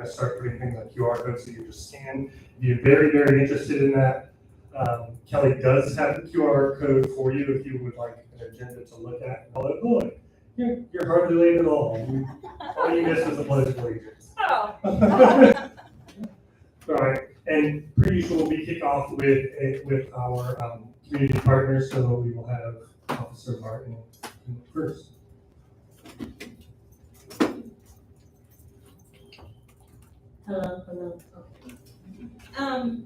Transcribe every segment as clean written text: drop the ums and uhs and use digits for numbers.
going to start putting things on QR codes so you just scan. If you're very, very interested in that, Kelly does have the QR code for you if you would like an agenda to look at. Oh, look, you're hardly late at all. All you missed was the Pledge of Allegiance. Oh. All right, and per usual, we'll be kicked off with our community partners, so we will have Officer Martin first. Hello. Okay.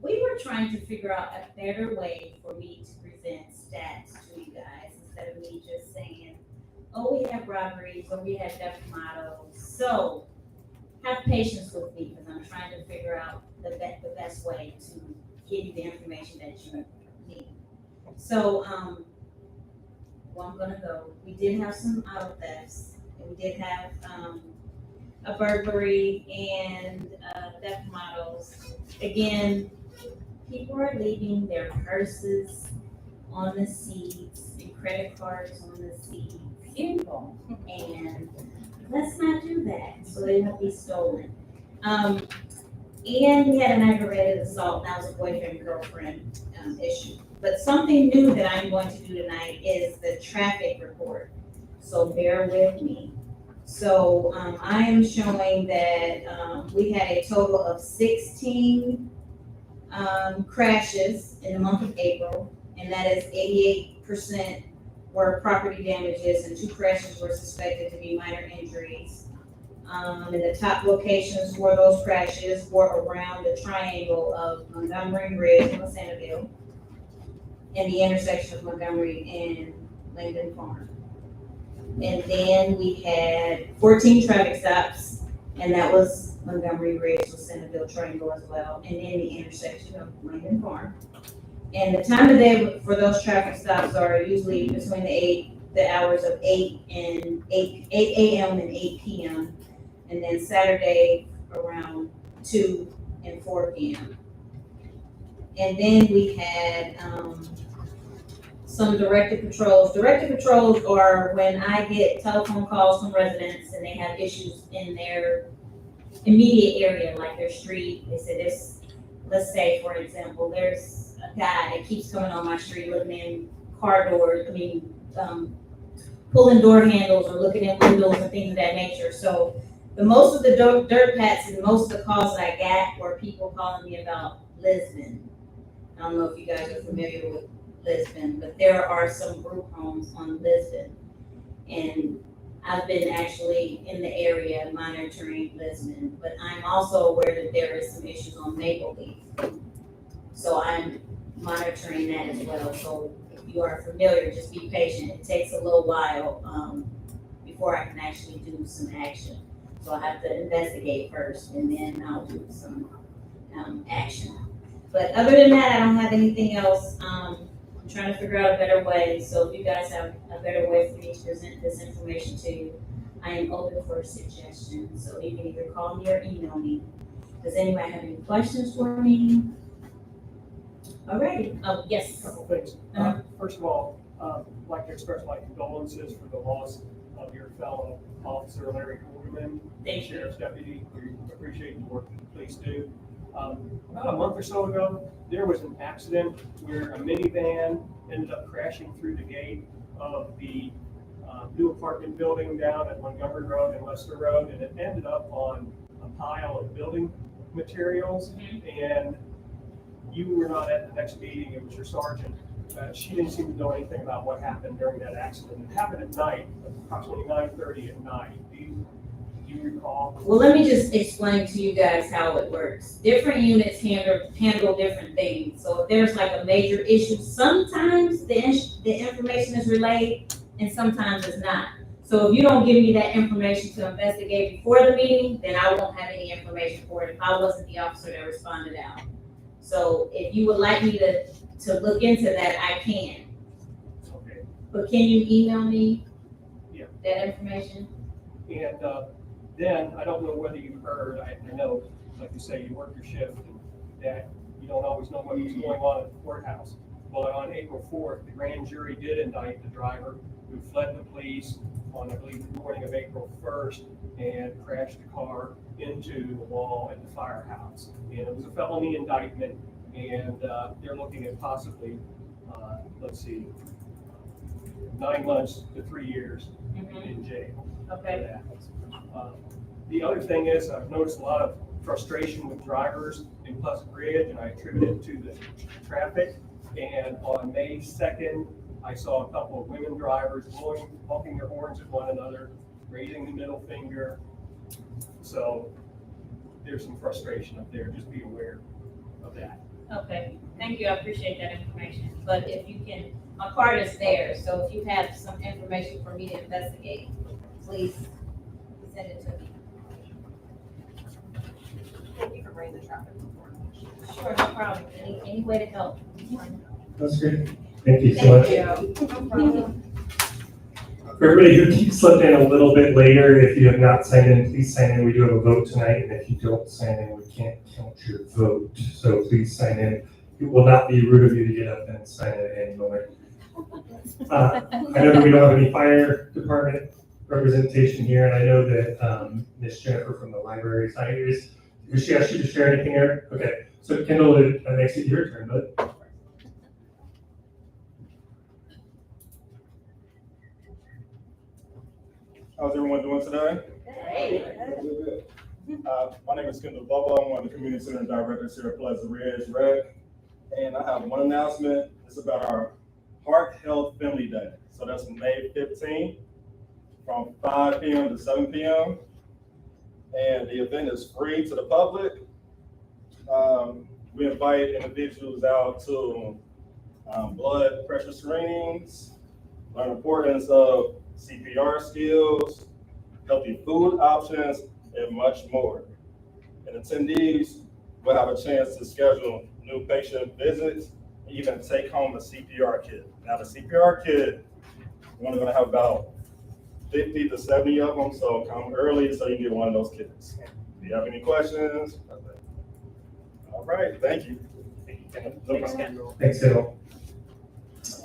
We were trying to figure out a better way for me to present stats to you guys instead of me just saying, oh, we have robberies or we have theft models. So have patience with me because I'm trying to figure out the best way to give you the information that you need. So, well, I'm gonna go. We did have some auto thefts, and we did have a burglary and theft models. Again, people are leaving their purses on the seats and credit cards on the seats, and let's not do that, so they won't be stolen. And we had an aggravated assault, that was a boyfriend-girlfriend issue. But something new that I'm going to do tonight is the traffic report, so bear with me. So I am showing that we had a total of 16 crashes in the month of April, and that is 88% were property damages and 2 crashes were suspected to be minor injuries. And the top locations for those crashes were around the triangle of Montgomery Bridge and Sanibel, and the intersection of Montgomery and Langdon Farm. And then we had 14 traffic stops, and that was Montgomery Ridge, Sanibel Triangle as well, and then the intersection of Langdon Farm. And the time of day for those traffic stops are usually between the hours of 8 a.m. and 8 p.m. And then Saturday around 2 and 4 p.m. And then we had some directed patrols. Directed patrols are when I get telephone calls from residents and they have issues in their immediate area, like their street. They say this, let's say, for example, there's a guy that keeps coming on my street looking in car doors, pulling door handles or looking in windows and things of that nature. So the most of the dirt pats and most of the calls I got were people calling me about Lisbon. I don't know if you guys are familiar with Lisbon, but there are some group homes on Lisbon. And I've been actually in the area monitoring Lisbon, but I'm also aware that there is some issues on Maple Leaf. So I'm monitoring that as well. So if you are familiar, just be patient. It takes a little while before I can actually do some action. So I have to investigate first and then I'll do some action. But other than that, I don't have anything else. I'm trying to figure out a better way. So if you guys have a better way for me to present this information to you, I am open for suggestions. So you can either call me or email me. Does anybody have any questions for me? Alrighty. Oh, yes. A couple things. First of all, I'd like to express my condolences for the loss of your fellow officer, Larry Quarterman, Thank you. Sheriff's Deputy. We appreciate the work that the police do. About a month or so ago, there was an accident where a minivan ended up crashing through the gate of the new apartment building down at Montgomery Road and Lester Road, and it ended up on a pile of building materials. And you were not at the next meeting, it was your sergeant. She didn't seem to know anything about what happened during that accident. It happened at night, approximately 9:30 at night. Do you recall? Well, let me just explain to you guys how it works. Different units handle different things. So if there's like a major issue, sometimes the information is relayed and sometimes it's not. So if you don't give me that information to investigate before the meeting, then I won't have any information for it if I wasn't the officer that responded out. So if you would like me to look into that, I can. Okay. But can you email me Yeah. that information? And then, I don't know whether you heard, I know, like you say, you work your shift and that you don't always know what was going on at the courthouse. Well, on April 4th, the grand jury did indict the driver who fled the police, on, I believe, the morning of April 1st and crashed the car into the wall at the firehouse. And it was a felony indictment, and they're looking at possibly, 9 months to 3 years in jail. Okay. For that. The other thing is, I've noticed a lot of frustration with drivers in Pleasant Ridge, and I attribute it to the traffic. And on May 2nd, I saw a couple of women drivers honking their horns at one another, raising the middle finger. So there's some frustration up there. Just be aware of that. Okay, thank you, I appreciate that information, but if you can, my card is there, so if you have some information for me to investigate, please send it to me. Thank you for bringing the traffic report. Sure, no problem, any way to help. That's great. Thank you so much. Thank you. No problem. For everybody who keeps slipping in a little bit later, if you have not signed in, please sign in. We do have a vote tonight, and if you don't sign in, we can't count your vote. So please sign in. It will not be rude of you to get up and sign in at any moment. I know that we don't have any fire department representation here, and I know that Ms. Jennifer from the library is not here. Has she asked you to share anything here? Okay, so Kendall, it makes it your turn, bud. How's everyone doing today? Great. My name is Kendall Bubba. I'm one of the community center directors here at Pleasant Ridge Rec. And I have one announcement. It's about our Heart Health Family Day. So that's May 15th from 5 p.m. to 7 p.m. And the event is free to the public. We invite individuals out to blood pressure screenings, learn the importance of CPR skills, healthy food options, and much more. And attendees will have a chance to schedule new patient visits, and even take home a CPR kit. Now, the CPR kit, we're only going to have about 50 to 70 of them, so come early so you can get one of those kits. If you have any questions, all right, thank you. Thanks, Kendall. Thanks, Kendall.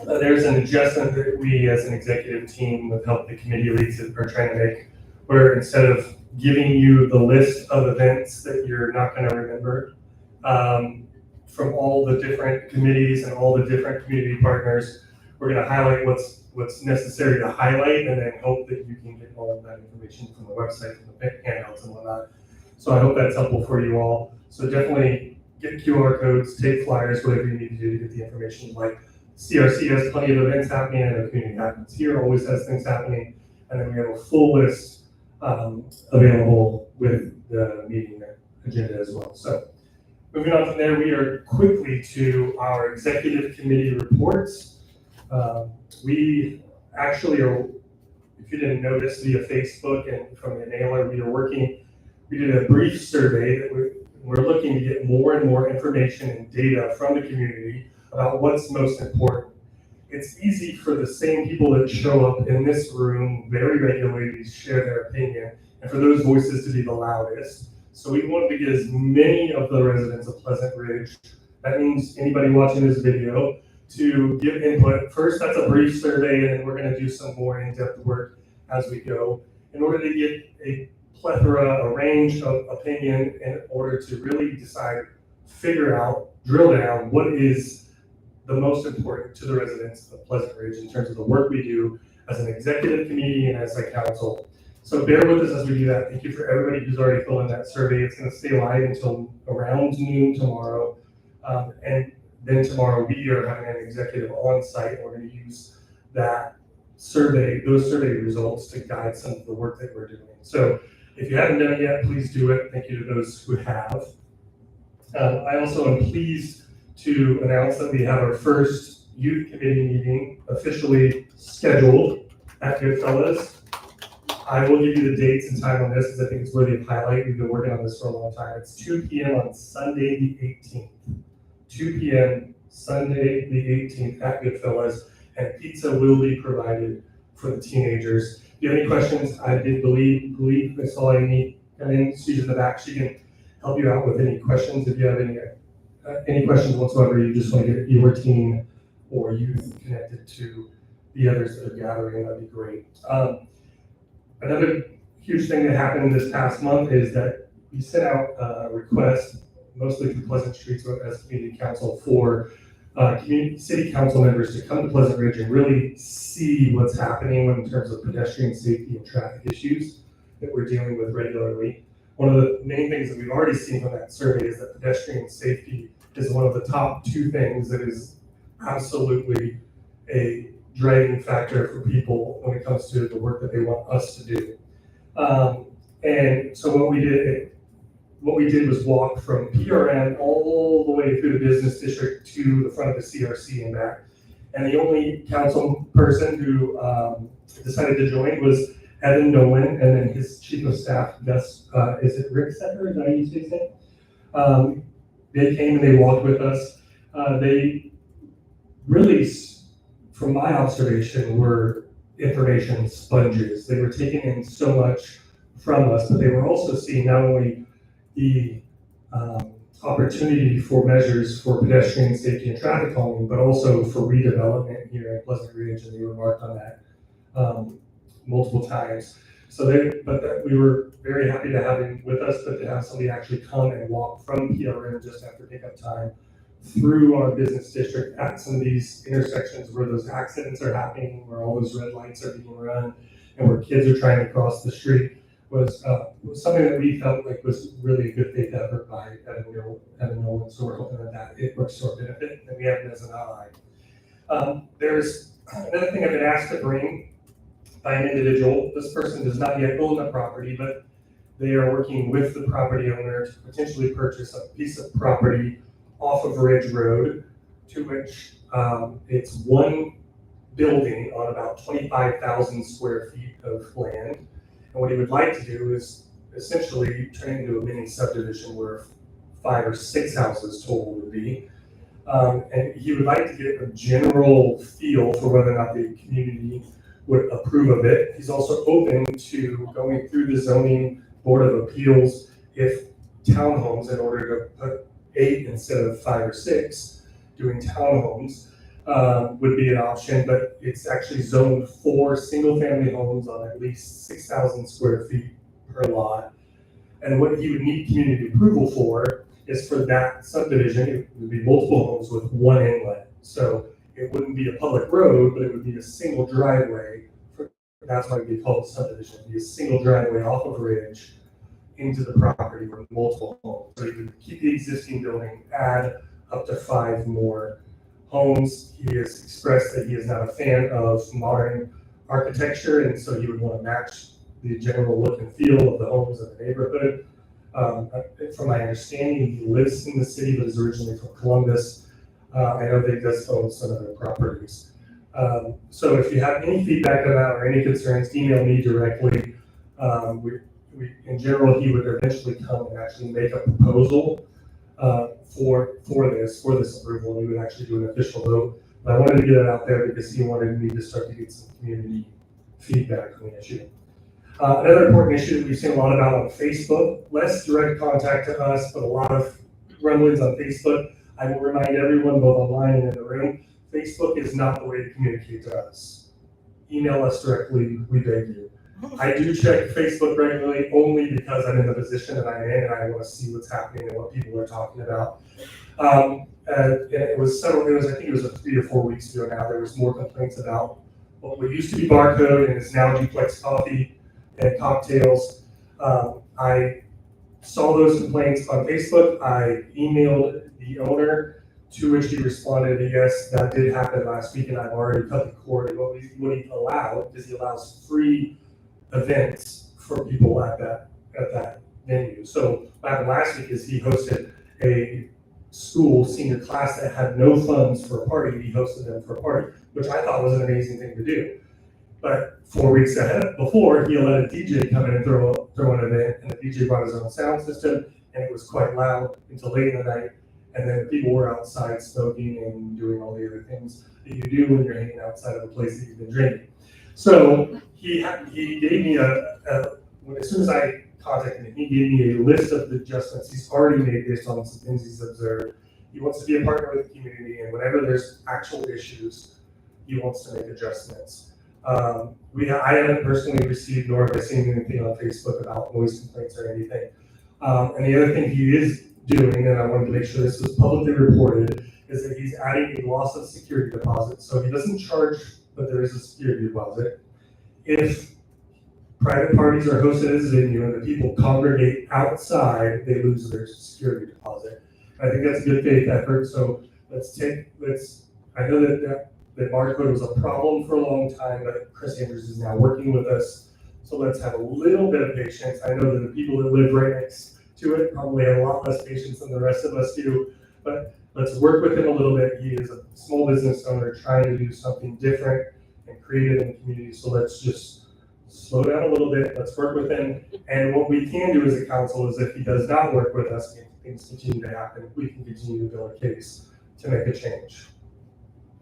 There's an adjustment that we as an executive team with help the committee leads are trying to make, where instead of giving you the list of events that you're not going to remember from all the different committees and all the different community partners, we're going to highlight what's necessary to highlight, and then hope that you can get all of that information from the website, from the handouts and whatnot. So I hope that's helpful for you all. So definitely get QR codes, take flyers, whatever you need to do to get the information. Like CRC has plenty of events happening, and the community happens here always has things happening. And then we have a full list available with the meeting agenda as well. So moving on from there, we are quickly to our executive committee reports. We actually are, if you didn't notice, via Facebook and from the mailer, we did a brief survey that we're looking to get more and more information and data from the community about what's most important. It's easy for the same people that show up in this room very regularly to share their opinion, and for those voices to be the loudest. So we wanted to get as many of the residents of Pleasant Ridge, that means anybody watching this video, to give input. First, that's a brief survey, and then we're going to do some more in-depth work as we go in order to get a plethora, a range of opinion in order to really decide, figure out, drill down what is the most important to the residents of Pleasant Ridge in terms of the work we do as an executive committee and as a council. So bear with us as we do that. Thank you for everybody who's already filled in that survey. It's going to stay live until around noon tomorrow. And then tomorrow we are having an executive on site, and we're going to use that survey, those survey results to guide some of the work that we're doing. So if you haven't done it yet, please do it. Thank you to those who have. I also am pleased to announce that we have our first youth committee meeting officially scheduled at Goodfellas. I will give you the dates and time on this because I think it's worthy of highlight. We've been working on this for a long time. It's 2 p.m. on Sunday the 18th. 2 p.m. Sunday the 18th at Goodfellas, and pizza will be provided for the teenagers. If you have any questions, I did believe I saw Amy come in. She's in the back. She can help you out with any questions. If you have any questions whatsoever, you just want to get your team or youth connected to the others that are gathering, that'd be great. Another huge thing that happened this past month is that we sent out a request, mostly through Pleasant Streets as community council, for city council members to come to Pleasant Ridge and really see what's happening in terms of pedestrian safety and traffic issues that we're dealing with regularly. One of the main things that we've already seen from that survey is that pedestrian safety is one of the top two things that is absolutely a driving factor for people when it comes to the work that they want us to do. And so what we did was walk from PRN all the way through the business district to the front of the CRC and back. And the only council person who decided to join was Evan Nolan, and then his chief of staff, Gus, is it Rick Setter? Is that how you say his name? They came and they walked with us. They really, from my observation, were information sponges. They were taking in so much from us, but they were also seeing not only the opportunity for measures for pedestrian safety and traffic calming, but also for redevelopment here in Pleasant Ridge, and they remarked on that multiple times. So we were very happy to have him with us, but to have somebody actually come and walk from PRN just after pickup time through our business district at some of these intersections where those accidents are happening, where all those red lights are being run, and where kids are trying to cross the street, was something that we felt like was really a good faith effort by Evan Nolan. So we're hoping that it works to our benefit, and we have it as an ally. There's another thing I've been asked to bring by an individual. This person does not yet own the property, but they are working with the property owner to potentially purchase a piece of property off of Ridge Road, to which it's one building on about 25,000 square feet of land. And what he would like to do is essentially turn it into a mini subdivision where 5 or 6 houses total would be. And he would like to get a general feel for whether or not the community would approve of it. He's also open to going through the zoning board of appeals if townhomes, in order to put 8 instead of 5 or 6, doing townhomes would be an option, but it's actually zoned for single-family homes on at least 6,000 square feet per lot. And what he would need community approval for is for that subdivision, it would be multiple homes with one inlet. So it wouldn't be a public road, but it would be a single driveway. That's why it'd be called a subdivision. It'd be a single driveway off of Ridge into the property with multiple homes. So you would keep the existing building, add up to 5 more homes. He has expressed that he is not a fan of modern architecture, and so he would want to match the general look and feel of the homes in the neighborhood. From my understanding, he lives in the city, but is originally from Columbus. I know that he does own some other properties. So if you have any feedback on that or any concerns, email me directly. In general, he would eventually come and actually make a proposal for this approval, and we would actually do an official vote. But I wanted to get it out there because he wanted me to start to get some community feedback on the issue. Another important issue that we've seen a lot about on Facebook, less direct contact to us, but a lot of rumblings on Facebook. I will remind everyone, both online and in the room, Facebook is not the way to communicate to us. Email us directly, we beg you. I do check Facebook regularly only because I'm in the position that I'm in and I want to see what's happening and what people are talking about. And it was I think it was 3 or 4 weeks ago now, there was more complaints about what used to be Barcode and is now Duplex Coffee and Cocktails. I saw those complaints on Facebook. I emailed the owner, to which he responded, yes, that did happen last week and I've already cut the cord. And what he allowed is he allows free events for people at that venue. So what happened last week is he hosted a school senior class that had no funds for a party. He hosted them for a party, which I thought was an amazing thing to do. But 4 weeks before, he let a DJ come in and throw an event, and the DJ brought his own sound system, and it was quite loud until late in the night. And then people were outside smoking and doing all the other things that you do when you're hanging outside of a place that you've been drinking. So he gave me as soon as I contacted him, he gave me a list of the adjustments he's already made based on some things he's observed. He wants to be a partner with the community, and whenever there's actual issues, he wants to make adjustments. I haven't personally received nor have I seen anything on Facebook about noise complaints or anything. And the other thing he is doing, and I wanted to make sure this was publicly reported, is that he's adding a loss of security deposit. So he doesn't charge, but there is a security deposit. If private parties are hosted as a venue and the people congregate outside, they lose their security deposit. I think that's a good faith effort. So I know that barcode was a problem for a long time, but Chris Andrews is now working with us. So let's have a little bit of patience. I know that the people that live right next to it probably have a lot less patience than the rest of us do, but let's work with him a little bit. He is a small business owner trying to do something different and creative in the community. So let's just slow down a little bit. Let's work with him. And what we can do as a council is if he does not work with us and things continue to happen, we can continue to build a case to make a change.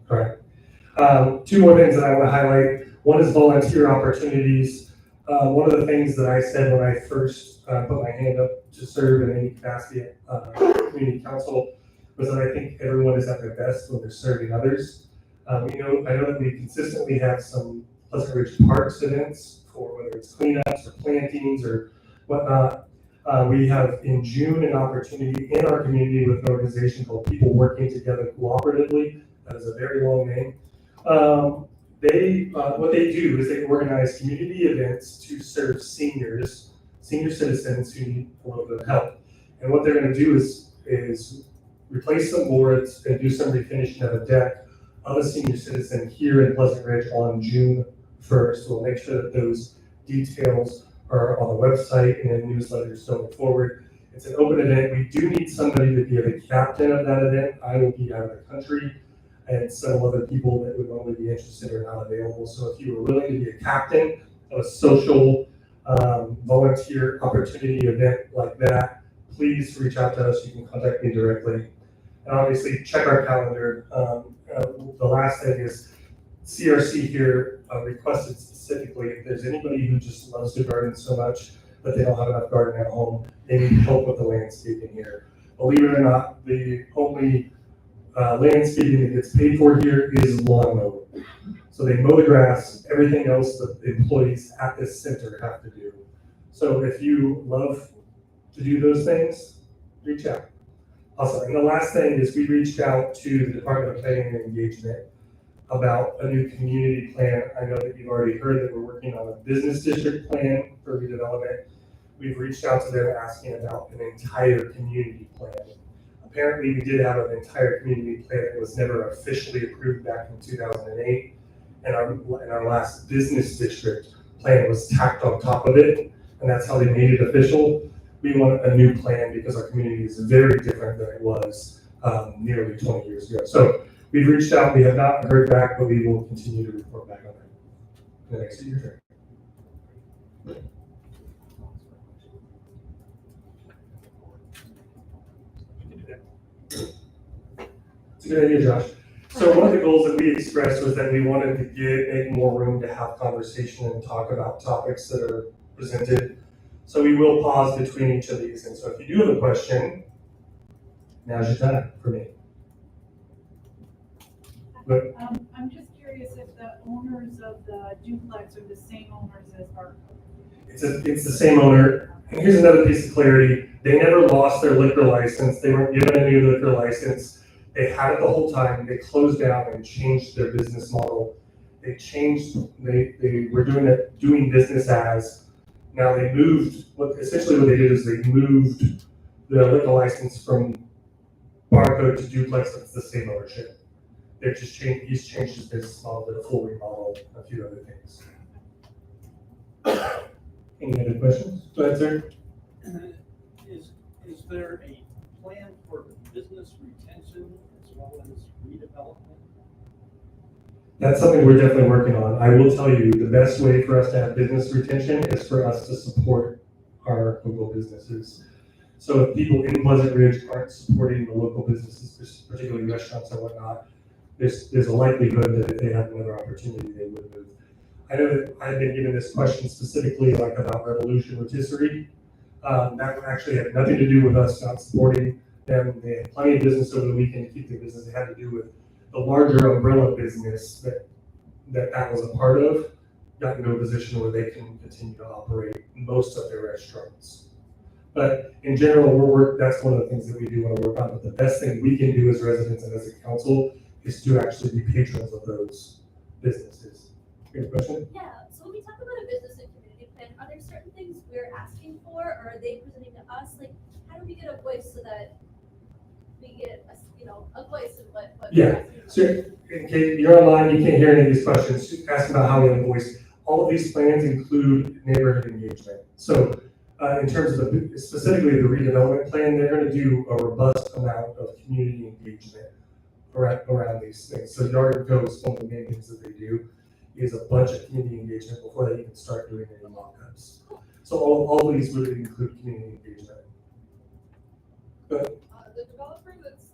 All right. Two more things that I want to highlight. One is volunteer opportunities. One of the things that I said when I first put my hand up to serve in any capacity at community council was that I think everyone is at their best when they're serving others. I know that we consistently have some Pleasant Ridge Parks events for whether it's cleanups or plantings or whatnot. We have in June an opportunity in our community with an organization called People Working Together Cooperatively. That is a very long name. What they do is they organize community events to serve senior citizens who need a little bit of help. And what they're going to do is replace some boards and do some refinishing of a deck of a senior citizen here in Pleasant Ridge on June 1st. We'll make sure that those details are on the website and in newsletters going forward. It's an open event. We do need somebody to be the captain of that event. I will be out of the country, and several other people that would normally be interested are not available. So if you were willing to be a captain of a social volunteer opportunity event like that, please reach out to us. You can contact me directly. And obviously check our calendar. The last thing is CRC here requested specifically if there's anybody who just loves to garden so much that they don't have enough garden at home, they need help with the landscaping here. Believe it or not, the only landscaping that gets paid for here is lawn mowing. So they mow the grass, everything else that the employees at this center have to do. So if you love to do those things, reach out. Also, and the last thing is we reached out to the Department of Planning and Engagement about a new community plan. I know that you've already heard that we're working on a business district plan for redevelopment. We've reached out to them asking about an entire community plan. Apparently, we did have an entire community plan that was never officially approved back in 2008. And our last business district plan was tacked on top of it, and that's how they made it official. We want a new plan because our community is very different than it was nearly 20 years ago. So we've reached out, we have not heard back, but we will continue to report back on that in the next year. It's a good idea, Josh. So one of the goals that we expressed was that we wanted to make more room to have conversation and talk about topics that are presented. So we will pause between each of these. And so if you do have a question, now's your time for me. But, I'm just curious if the owners of the duplex are the same owners as Barco. it's the same owner. And here's another piece of clarity. They never lost their liquor license. They weren't given a new liquor license. They had it the whole time. They closed down and changed their business model. They were doing business as. Now they moved, essentially what they did is they moved the liquor license from Barcode to Duplex, but it's the same ownership. He's changed his business model to a full remodel, a few other things. Any other questions? Go ahead, sir. Is there a plan for business retention as well as redevelopment? That's something we're definitely working on. I will tell you, the best way for us to have business retention is for us to support our local businesses. So if people in Pleasant Ridge aren't supporting the local businesses, particularly restaurants and whatnot, there's a likelihood that if they had another opportunity, they would move. I know that I've been given this question specifically about Revolution Rotisserie. That actually had nothing to do with us not supporting them. They had plenty of business over the weekend to keep their business. It had to do with the larger umbrella business that that was a part of, got into a position where they can continue to operate most of their restaurants. But in general, that's one of the things that we do want to work on. But the best thing we can do as residents and as a council is to actually be patrons of those businesses. You have a question? Yeah, so when we talk about a business and community plan, are there certain things we're asking for, or are they presenting to us? Like, how do we get a voice so that we get, a voice in what Yeah, we're asking for? so in case you're online, you can't hear any of these questions, ask about how we have a voice. All of these plans include neighborhood engagement. So in terms of specifically the redevelopment plan, they're going to do a robust amount of community engagement around these things. So Yard Goes, one of the main things that they do is a bunch of community engagement before they even start doing any mock-ups. So all of these would include community engagement. But The developer that's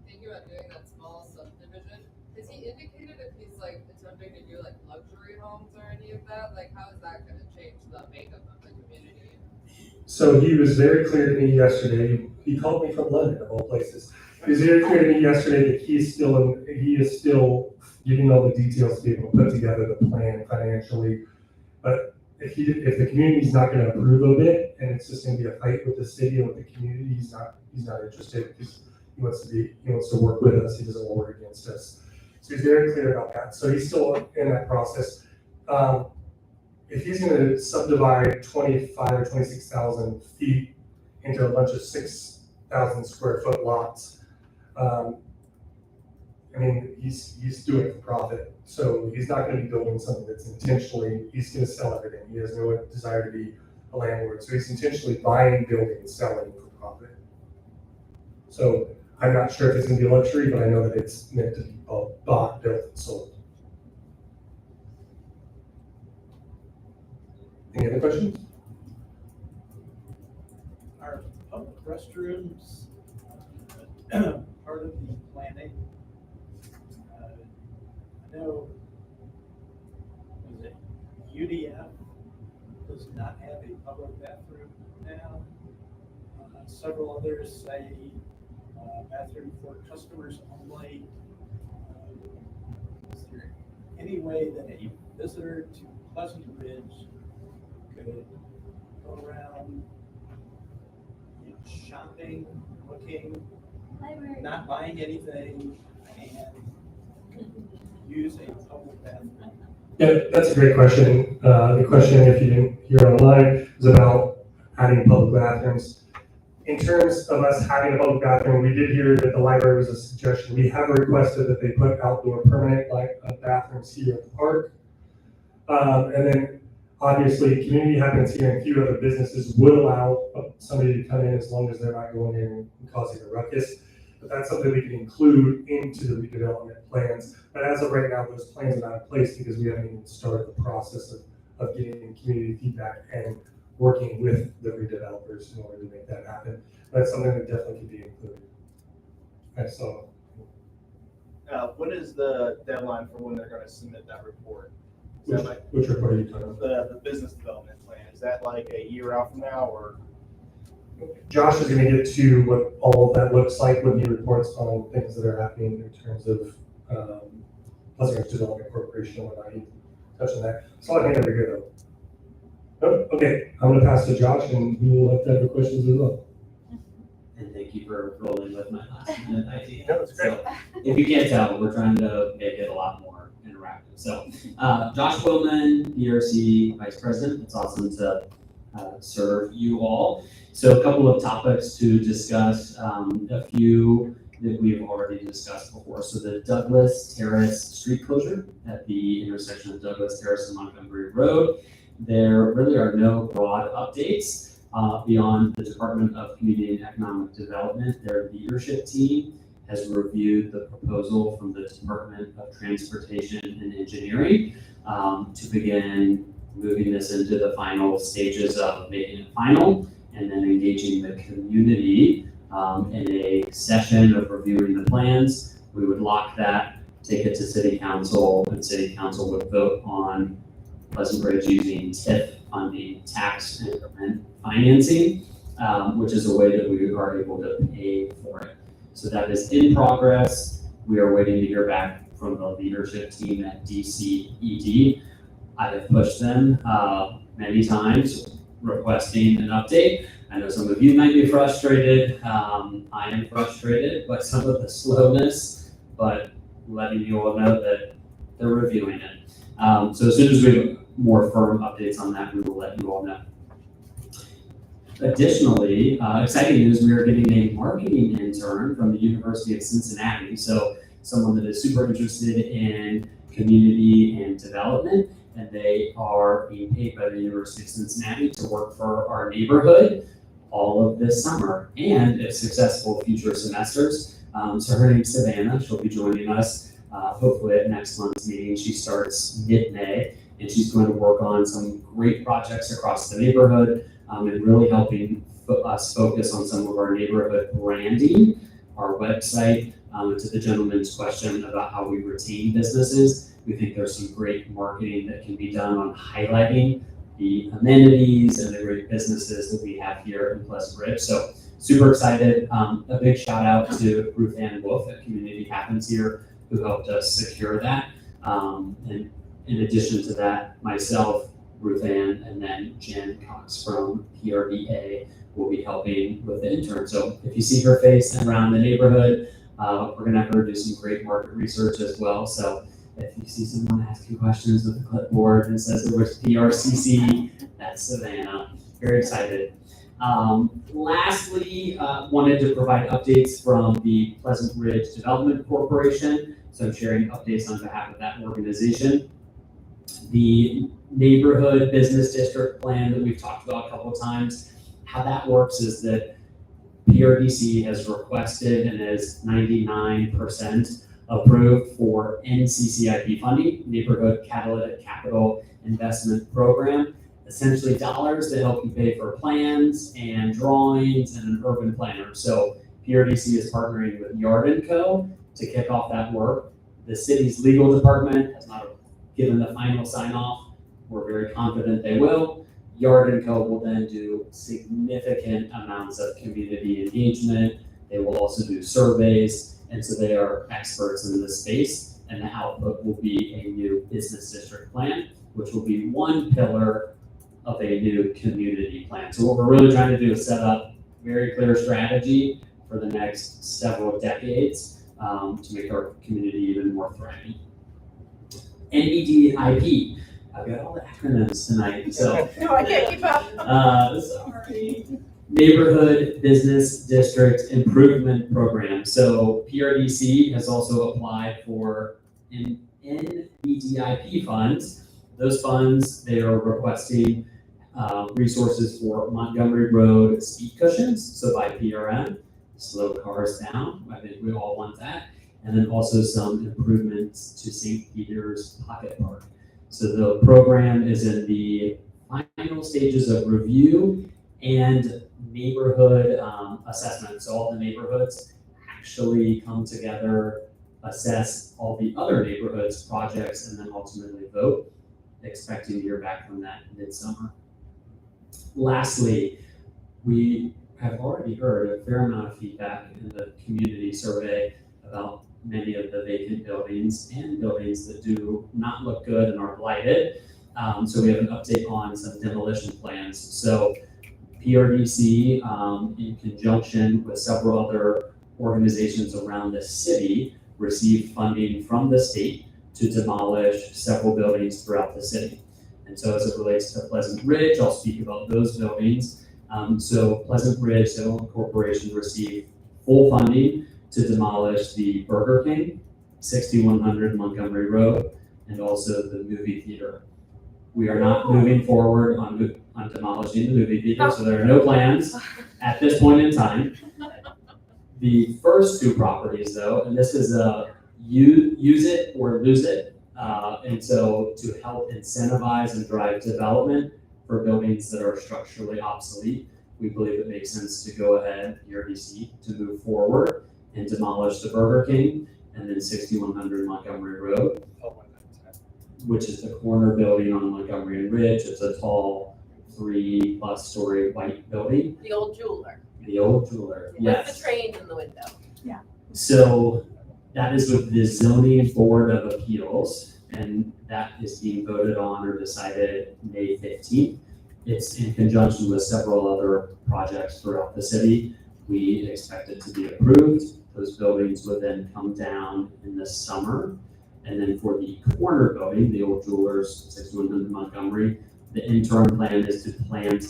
thinking about doing that small subdivision, has he indicated if he's like attempting to do like luxury homes or any of that? Like, how is that gonna change the makeup of the community? So he was very clear to me yesterday. He called me from London, of all places. He was very clear to me yesterday that he is still getting all the details to be able to put together the plan financially. But if the community's not going to approve of it, and it's just going to be a fight with the city and with the community, he's not interested because he wants to work with us. He doesn't want to work against us. So he's very clear about that. So he's still in that process. If he's going to subdivide 25 or 26,000 feet into a bunch of 6,000 square foot lots, he's doing it for profit. So he's not going to be building something that's he's going to sell everything. He has no desire to be a landlord. So he's intentionally buying, building, and selling for profit. So I'm not sure if it's going to be a luxury, but I know that it's meant to be bought, built, and sold. Any other questions? Are public restrooms part of the planning? I know, was it UDF does not have a public bathroom now. Several others say bathroom for customers only. Is there any way that a visitor to Pleasant Ridge could go around shopping, looking, Library. not buying anything, and use a public bathroom? Yeah, that's a great question. The question, if you didn't hear online, is about adding public bathrooms. In terms of us having a public bathroom, we did hear that the library was a suggestion. We have requested that they put outdoor permanent bathrooms here at the park. And then obviously community happens here and a few other businesses would allow somebody to come in as long as they're not going in and causing a ruckus. But that's something we can include into the redevelopment plans. But as of right now, those plans are not in place because we haven't even started the process of getting community feedback and working with the redevelopers in order to make that happen. That's something that definitely can be included. Okay, so When is the deadline for when they're going to submit that report? Is that like which report are you talking about? the business development plan? Is that like a year out from now, or? Josh is going to get to what all of that looks like when he reports on things that are happening in terms of Pleasant Ridge Development Corporation and whatnot. He touched on that. That's all I can ever hear though. Oh, okay, I'm going to pass to Josh and we will have to have questions as well. And thank you for rolling with my last minute idea. No, it's great. So, if you can't tell, we're trying to make it a lot more interactive. So, Josh Quillman, PRC Vice President. It's awesome to serve you all. So, a couple of topics to discuss, a few that we've already discussed before. So, the Douglas Terrace street closure at the intersection of Douglas Terrace and Montgomery Road. There really are no broad updates beyond the Department of Community and Economic Development. Their leadership team has reviewed the proposal from the Department of Transportation and Engineering to begin moving this into the final stages of making it final and then engaging the community in a session of reviewing the plans. We would lock that, take it to City Council, and City Council would vote on Pleasant Ridge using TIF funding, tax increment financing, which is a way that we are able to pay for it. So that is in progress. We are waiting to hear back from the leadership team at DCED. I have pushed them many times requesting an update. I know some of you might be frustrated. I am frustrated by some of the slowness, but letting you all know that they're reviewing it. So as soon as we have more firm updates on that, we will let you all know. Additionally, exciting news, we are getting a marketing intern from the University of Cincinnati. So someone that is super interested in community and development, and they are being paid by the University of Cincinnati to work for our neighborhood all of this summer, and if successful, future semesters. So her name's Savannah. She'll be joining us hopefully at next month's meeting. She starts mid-May, and she's going to work on some great projects across the neighborhood and really helping us focus on some of our neighborhood branding, our website. To the gentleman's question about how we retain businesses, we think there's some great marketing that can be done on highlighting the amenities and the great businesses that we have here in Pleasant Ridge. So super excited. A big shout out to Ruth Ann Wolf at Community Happens Here, who helped us secure that. And in addition to that, myself, Ruth Ann, and then Jen Cox from PRBA will be helping with the intern. So if you see her face around the neighborhood, we're gonna have her do some great market research as well. So if you see someone asking questions with a clipboard and says the word PRCC, that's Savannah. Very excited. Lastly, wanted to provide updates from the Pleasant Ridge Development Corporation. So I'm sharing updates on behalf of that organization. The neighborhood business district plan that we've talked about a couple of times, how that works is that PRDC has requested and is 99% approved for NCCIP funding, Neighborhood Catalytic Capital Investment Program, essentially dollars to help you pay for plans and drawings and an urban planner. So PRDC is partnering with Yard & Co. to kick off that work. The city's legal department has not given the final sign off. We're very confident they will. Yard & Co. will then do significant amounts of community engagement. They will also do surveys. And so they are experts in this space. And the output will be a new business district plan, which will be one pillar of a new community plan. So what we're really trying to do is set up very clear strategy for the next several decades to make our community even more thriving. NBDIP. I've got all the acronyms tonight, so. No, I can't keep up. Sorry. Neighborhood Business District Improvement Program. So PRDC has also applied for an NBDIP funds. Those funds, they are requesting resources for Montgomery Road speed cushions. So by PRM, slow cars down. I think we all want that. And then also some improvements to St. Peter's Pocket Park. So the program is in the final stages of review and neighborhood assessment. So all the neighborhoods actually come together, assess all the other neighborhoods projects, and then ultimately vote. Expecting to hear back from that midsummer. Lastly, we have already heard a fair amount of feedback in the community survey about many of the vacant buildings and buildings that do not look good and are blighted. So we have an update on some demolition plans. So PRDC, in conjunction with several other organizations around the city, received funding from the state to demolish several buildings throughout the city. And so as it relates to Pleasant Ridge, I'll speak about those buildings. So Pleasant Ridge Development Corporation received full funding to demolish the Burger King, 6100 Montgomery Road, and also the movie theater. We are not moving forward on demolishing the movie theater, so there are no plans at this point in time. The first two properties though, and this is a use it or lose it. And so to help incentivize and drive development for buildings that are structurally obsolete, we believe it makes sense to go ahead, PRDC, to move forward and demolish the Burger King and then 6100 Montgomery Road, which is the corner building on Montgomery and Ridge. It's a tall 3+ story white building. The old jeweler. The old jeweler, yes. With the train in the window. So That is with the Zoning Board of Appeals, and that is being voted on or decided May 15th. It's in conjunction with several other projects throughout the city. We expect it to be approved. Those buildings would then come down in the summer. And then for the corner building, the old Jewelers, 6100 Montgomery, the interim plan is to plant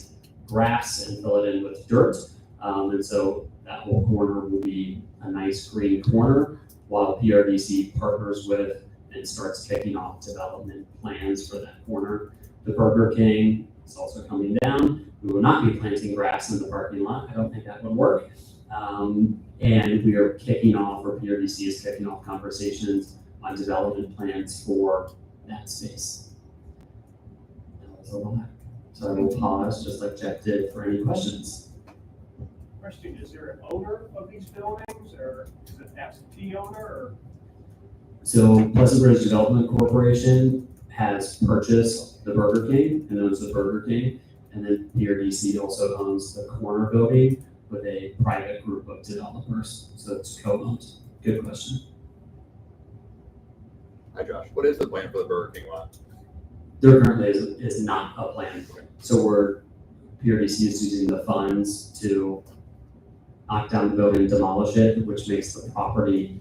grass and fill it in with dirt. And so that whole corner will be a nice green corner while PRDC partners with and starts kicking off development plans for that corner. The Burger King is also coming down. We will not be planting grass in the parking lot. I don't think that would work. And we are kicking off, or PRDC is kicking off conversations on development plans for that space. That was a lot. So I will pause, just like Jeff did, for any questions. Question, is there an owner of these buildings, or is it absentee owner, or? So Pleasant Ridge Development Corporation has purchased the Burger King and owns the Burger King. And then PRDC also owns the corner building with a private group of developers. So it's co-owned. Good question. Hi Josh, what is the plan for the Burger King lot? There currently is not a plan. So PRDC is using the funds to knock down the building, demolish it, which makes the property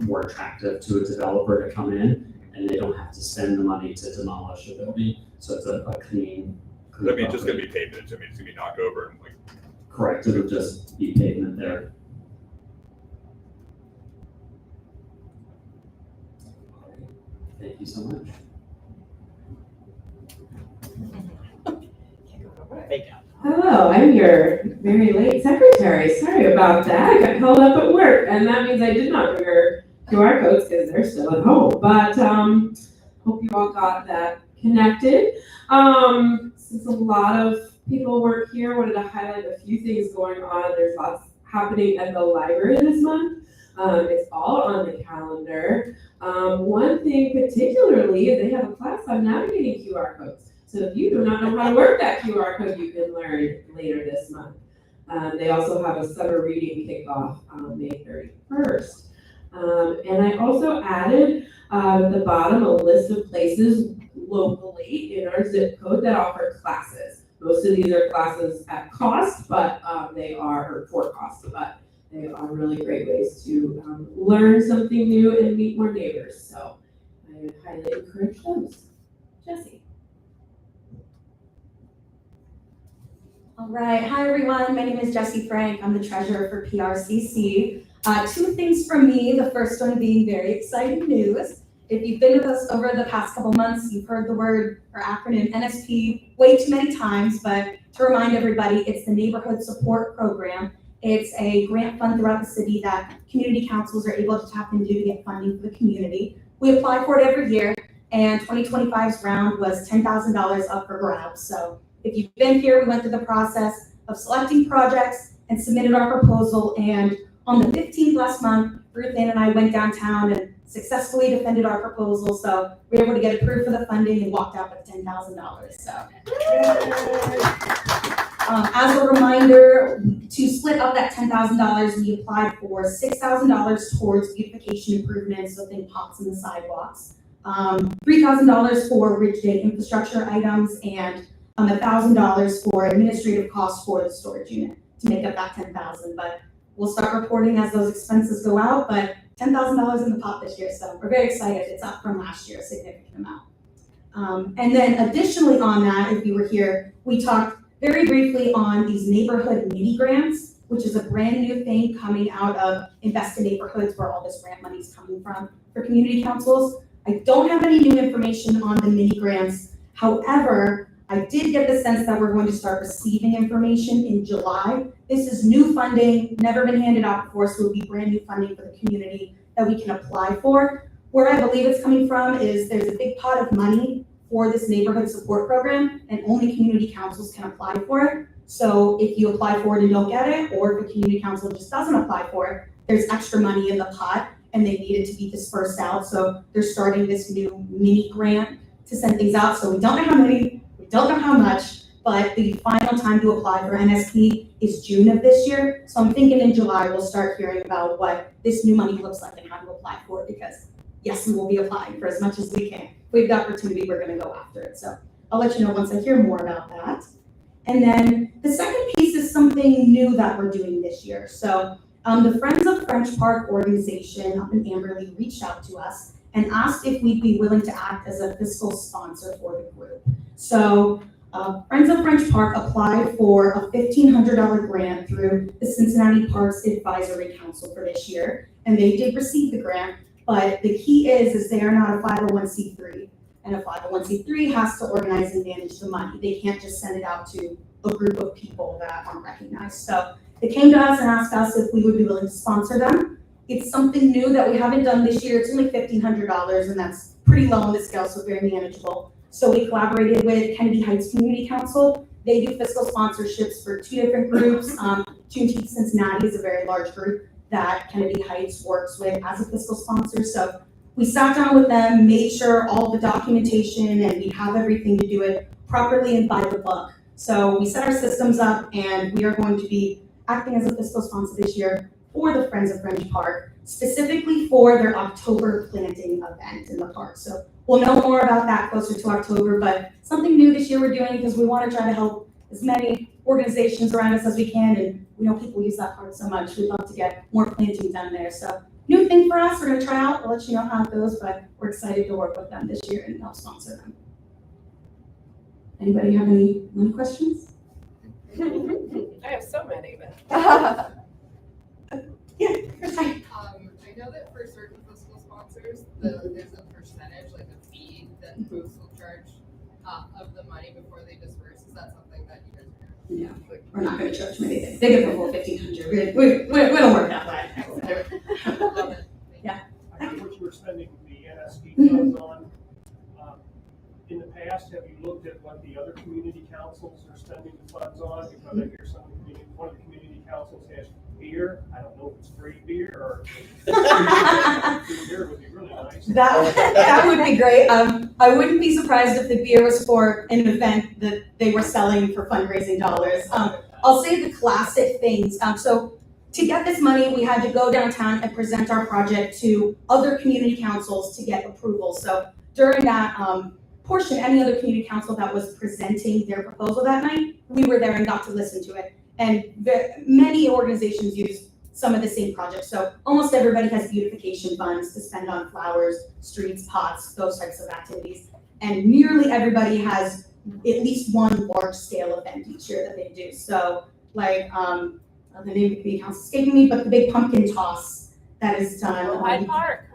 more attractive to a developer to come in, and they don't have to spend the money to demolish the building. So it's a clean. I mean, it's just gonna be pavement, I mean, it's gonna be knocked over and like. Correct, it'll just be pavement there. Thank you so much. Hello, I'm your very late secretary. Sorry about that. I got held up at work, and that means I did not bring her QR codes because they're still at home. But hope you all got that connected. Since a lot of people work here, wanted to highlight a few things going on. There's lots happening at the library this month. It's all on the calendar. One thing particularly is they have a class on navigating QR codes. So if you do not know how to work that QR code, you can learn later this month. They also have a summer reading kickoff on May 31st. And I also added at the bottom a list of places locally in our zip code that offer classes. Most of these are classes at cost, but they are for cost, but they are really great ways to learn something new and meet more neighbors. So I would highly encourage those. Jesse. All right, hi everyone, my name is Jessie Frank. I'm the treasurer for PRCC. Two things from me, the first one being very exciting news. If you've been with us over the past couple months, you've heard the word or acronym NSP way too many times, but to remind everybody, it's the Neighborhood Support Program. It's a grant fund throughout the city that community councils are able to tap into to get funding for the community. We apply for it every year, and 2025's round was $10,000 up for grabs. So if you've been here, we went through the process of selecting projects and submitted our proposal. And on the 15th last month, Ruth Ann and I went downtown and successfully defended our proposal. So we were able to get approved for the funding and walked out with $10,000. So as a reminder, to split up that $10,000, we applied for $6,000 towards beautification improvements, so think pots in the sidewalks, $3,000 for Ridge Day infrastructure items, and $1,000 for administrative costs for the storage unit to make up that $10,000. But we'll start reporting as those expenses go out, but $10,000 in the pot this year, so we're very excited. It's up from last year, a significant amount. And then additionally on that, if you were here, we talked very briefly on these neighborhood mini grants, which is a brand new thing coming out of Invest in Neighborhoods, where all this grant money is coming from for community councils. I don't have any new information on the mini grants. However, I did get the sense that we're going to start receiving information in July. This is new funding, never been handed out before, so it will be brand new funding for the community that we can apply for. Where I believe it's coming from is there's a big pot of money for this neighborhood support program, and only community councils can apply for it. So if you apply for it and don't get it, or if a community council just doesn't apply for it, there's extra money in the pot and they need it to be dispersed out. So they're starting this new mini grant to send things out. So we don't know how many, we don't know how much, but the final time to apply for NSP is June of this year. So I'm thinking in July, we'll start hearing about what this new money looks like and how to apply for it, because yes, we will be applying for as much as we can. If we have the opportunity, we're gonna go after it. So I'll let you know once I hear more about that. And then the second piece is something new that we're doing this year. So the Friends of French Park organization up in Amberley reached out to us and asked if we'd be willing to act as a fiscal sponsor for the group. So Friends of French Park applied for a $1,500 grant through the Cincinnati Parks Advisory Council for this year, and they did receive the grant, but the key is they are not a 501c3, and a 501c3 has to organize and manage the money. They can't just send it out to a group of people that aren't recognized. So they came to us and asked us if we would be willing to sponsor them. It's something new that we haven't done this year. It's only $1,500, and that's pretty low on the scale, so very manageable. So we collaborated with Kennedy Heights Community Council. They do fiscal sponsorships for 2 different groups. Juneteenth Cincinnati is a very large group that Kennedy Heights works with as a fiscal sponsor. So we sat down with them, made sure all the documentation and we have everything to do it properly and by the book. So we set our systems up, and we are going to be acting as a fiscal sponsor this year for the Friends of French Park, specifically for their October planting event in the park. So we'll know more about that closer to October, but something new this year we're doing because we want to try to help as many organizations around us as we can, and we know people use that park so much. We'd love to get more planting done there. So new thing for us, we're going to try out. We'll let you know how it goes, but we're excited to work with them this year and help sponsor them. Anybody have any questions? I have so many, but. Yeah, Chris, hi. I know that for certain fiscal sponsors, there's a percentage, like a fee that groups will charge of the money before they disperse. Is that something that you guys are? Yeah, we're not going to charge them anything. They get the full $1,500. We don't work that way. Love it. Yeah. I know what you were spending the NSP funds on. In the past, have you looked at what the other community councils are spending the funds on? Because I hear one of the community councils has beer. I don't know if it's free beer or free beer would be really nice. That would be great. I wouldn't be surprised if the beer was for an event that they were selling for fundraising dollars. I'll say the classic things. So to get this money, we had to go downtown and present our project to other community councils to get approval. So during that portion, any other community council that was presenting their proposal that night, we were there and got to listen to it. And many organizations use some of the same projects. So almost everybody has beautification funds to spend on flowers, streets, pots, those types of activities. And nearly everybody has at least one large scale event each year that they do. So like, the name of the community council is escaping me, but the big pumpkin toss that is done. Hyde Park.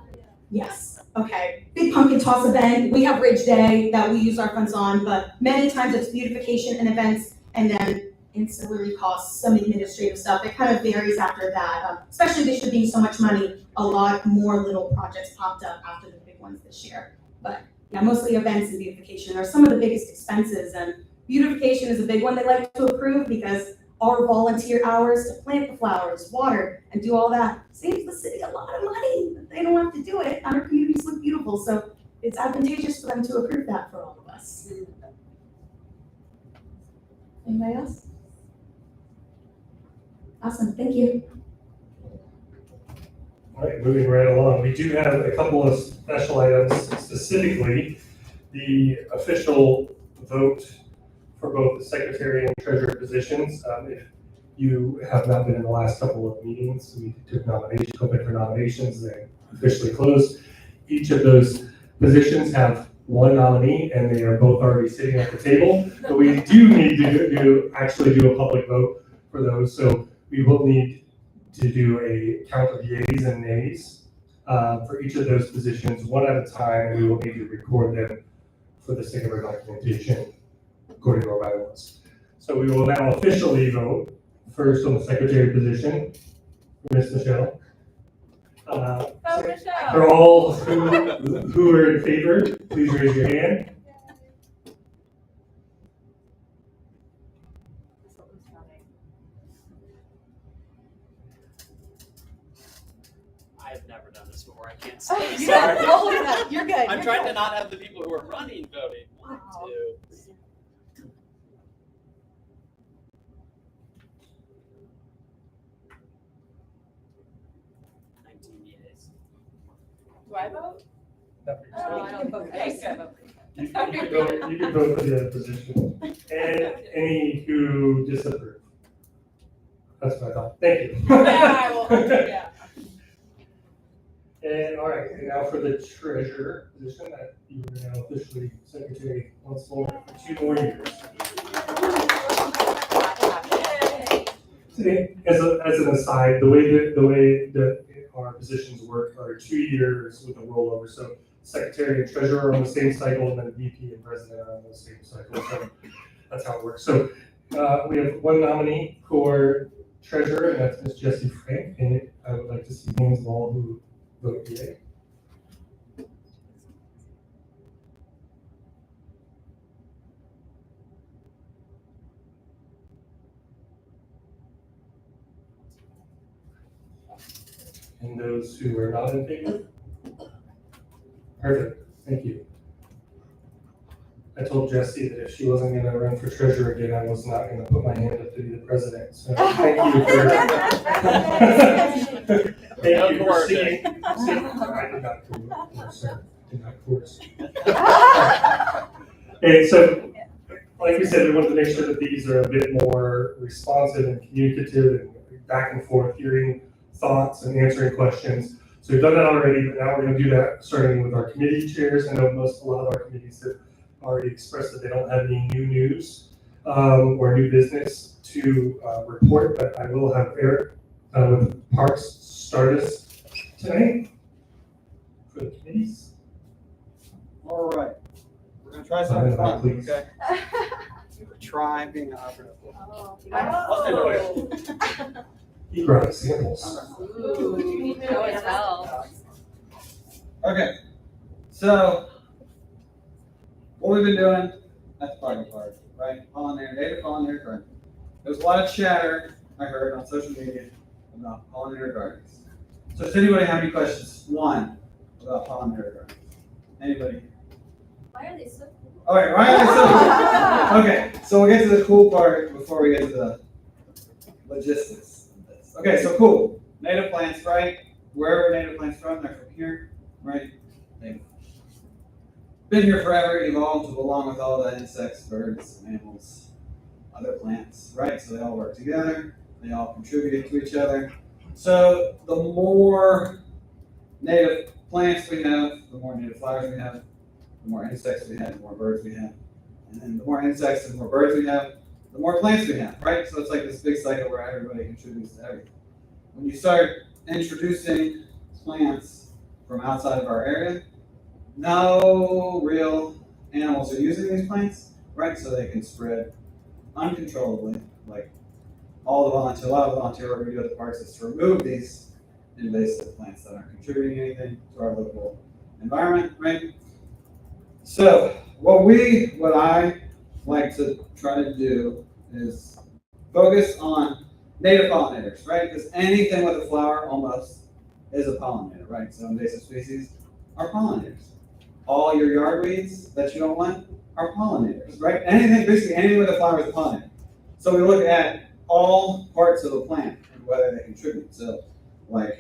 Yes, okay. Big pumpkin toss event. We have Ridge Day that we use our funds on, but many times it's beautification and events, and then ancillary costs, some administrative stuff. It kind of varies after that. Especially this year being so much money, a lot more little projects popped up after the big ones this year. But yeah, mostly events and beautification are some of the biggest expenses, and beautification is a big one they like to approve because our volunteer hours to plant the flowers, water, and do all that saves the city a lot of money. They don't have to do it, and our communities look beautiful, so it's advantageous for them to approve that for all of us. Anybody else? Awesome, thank you. All right, moving right along. We do have a couple of special items, specifically the official vote for both the secretary and treasurer positions. If you have not been in the last couple of meetings, we took nominations, open for nominations, they officially closed. Each of those positions have one nominee, and they are both already sitting at the table. But we do need to actually do a public vote for those. So we will need to do a count of yeas and nays for each of those positions, one at a time. We will need to record them for the sake of our documentation, according to our bylaws. So we will now officially vote first on the secretary position, Ms. Michelle. Michelle. For all who are in favor, please raise your hand. I've never done this before. I can't say. You're Sorry. good. Well, hold on. You're good. I'm You're trying good. to not have the people who are running voting. 1, 2. 19 years. Do I vote? No. Oh, I don't vote. Thanks, I vote. You can vote for the other position. And any who disapprove? That's what I thought. Thank you. Yeah, I will, yeah. And all right, and now for the treasurer position that you are now officially secretary once more for 2 more years. As an aside, the way that our positions work are 2 years with a rollover. So secretary and treasurer are on the same cycle, and then VP and president are on the same cycle. So that's how it works. So we have 1 nominee for treasurer, and that's Ms. Jessie Frank. And I would like to see names of all who vote yea. And those who are not in favor? Perfect, thank you. I told Jessie that if she wasn't gonna run for treasurer again, I was not gonna put my hand up to be the president, so thank you for. Thank you for seeing. I did not coerce, sir. Did not coerce. And so, like we said, we wanted to make sure that these are a bit more responsive and communicative and back and forth, hearing thoughts and answering questions. So we've done that already, but now we're gonna do that starting with our committee chairs. I know a lot of our committees have already expressed that they don't have any new news or new business to report, but I will have Eric with Parks start us tonight for the committees. All right, we're gonna try something fun, Please. okay? Try being an operative. Oh. He brought examples. Ooh, show and tell. Okay, so what we've been doing at the party part, right? Native pollinator garden. There was a lot of chatter I heard on social media about pollinator gardens. So does anybody have any questions? One, about pollinator gardens. Anybody? Why are they so cool? All right, why are they so? Okay, so we'll get to the cool part before we get to the logistics of this. Okay, so cool. Native plants, right? Where are native plants from? They're from here, right? They've been here forever, evolved along with all the insects, birds, animals, other plants, right? So they all work together. They all contribute to each other. So the more native plants we have, the more native flowers we have, the more insects we have, the more birds we have. And then the more insects and more birds we have, the more plants we have, right? So it's like this big cycle where everybody contributes to everything. When you start introducing plants from outside of our area, no real animals are using these plants, right? So they can spread uncontrollably, like a lot of the volunteer work we do at the parks is to remove these invasive plants that aren't contributing anything to our local environment, right? So what I like to try to do is focus on native pollinators, right? Because anything with a flower almost is a pollinator, right? So invasive species are pollinators. All your yard weeds that you don't want are pollinators, right? Basically anything with a flower is a pollinator. So we look at all parts of the plant and whether they contribute. So like,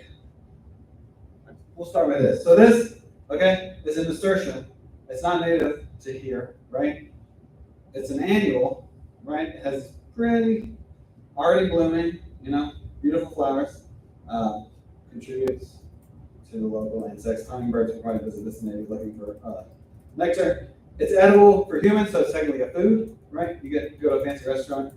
we'll start with this. So this, okay, is a nasturtium. It's not native to here, right? It's an annual, right? It has pretty, already blooming, beautiful flowers. Contributes to the local insects. Hummingbirds will probably visit this maybe looking for nectar. It's edible for humans, so it's technically a food, right? You go to a fancy restaurant,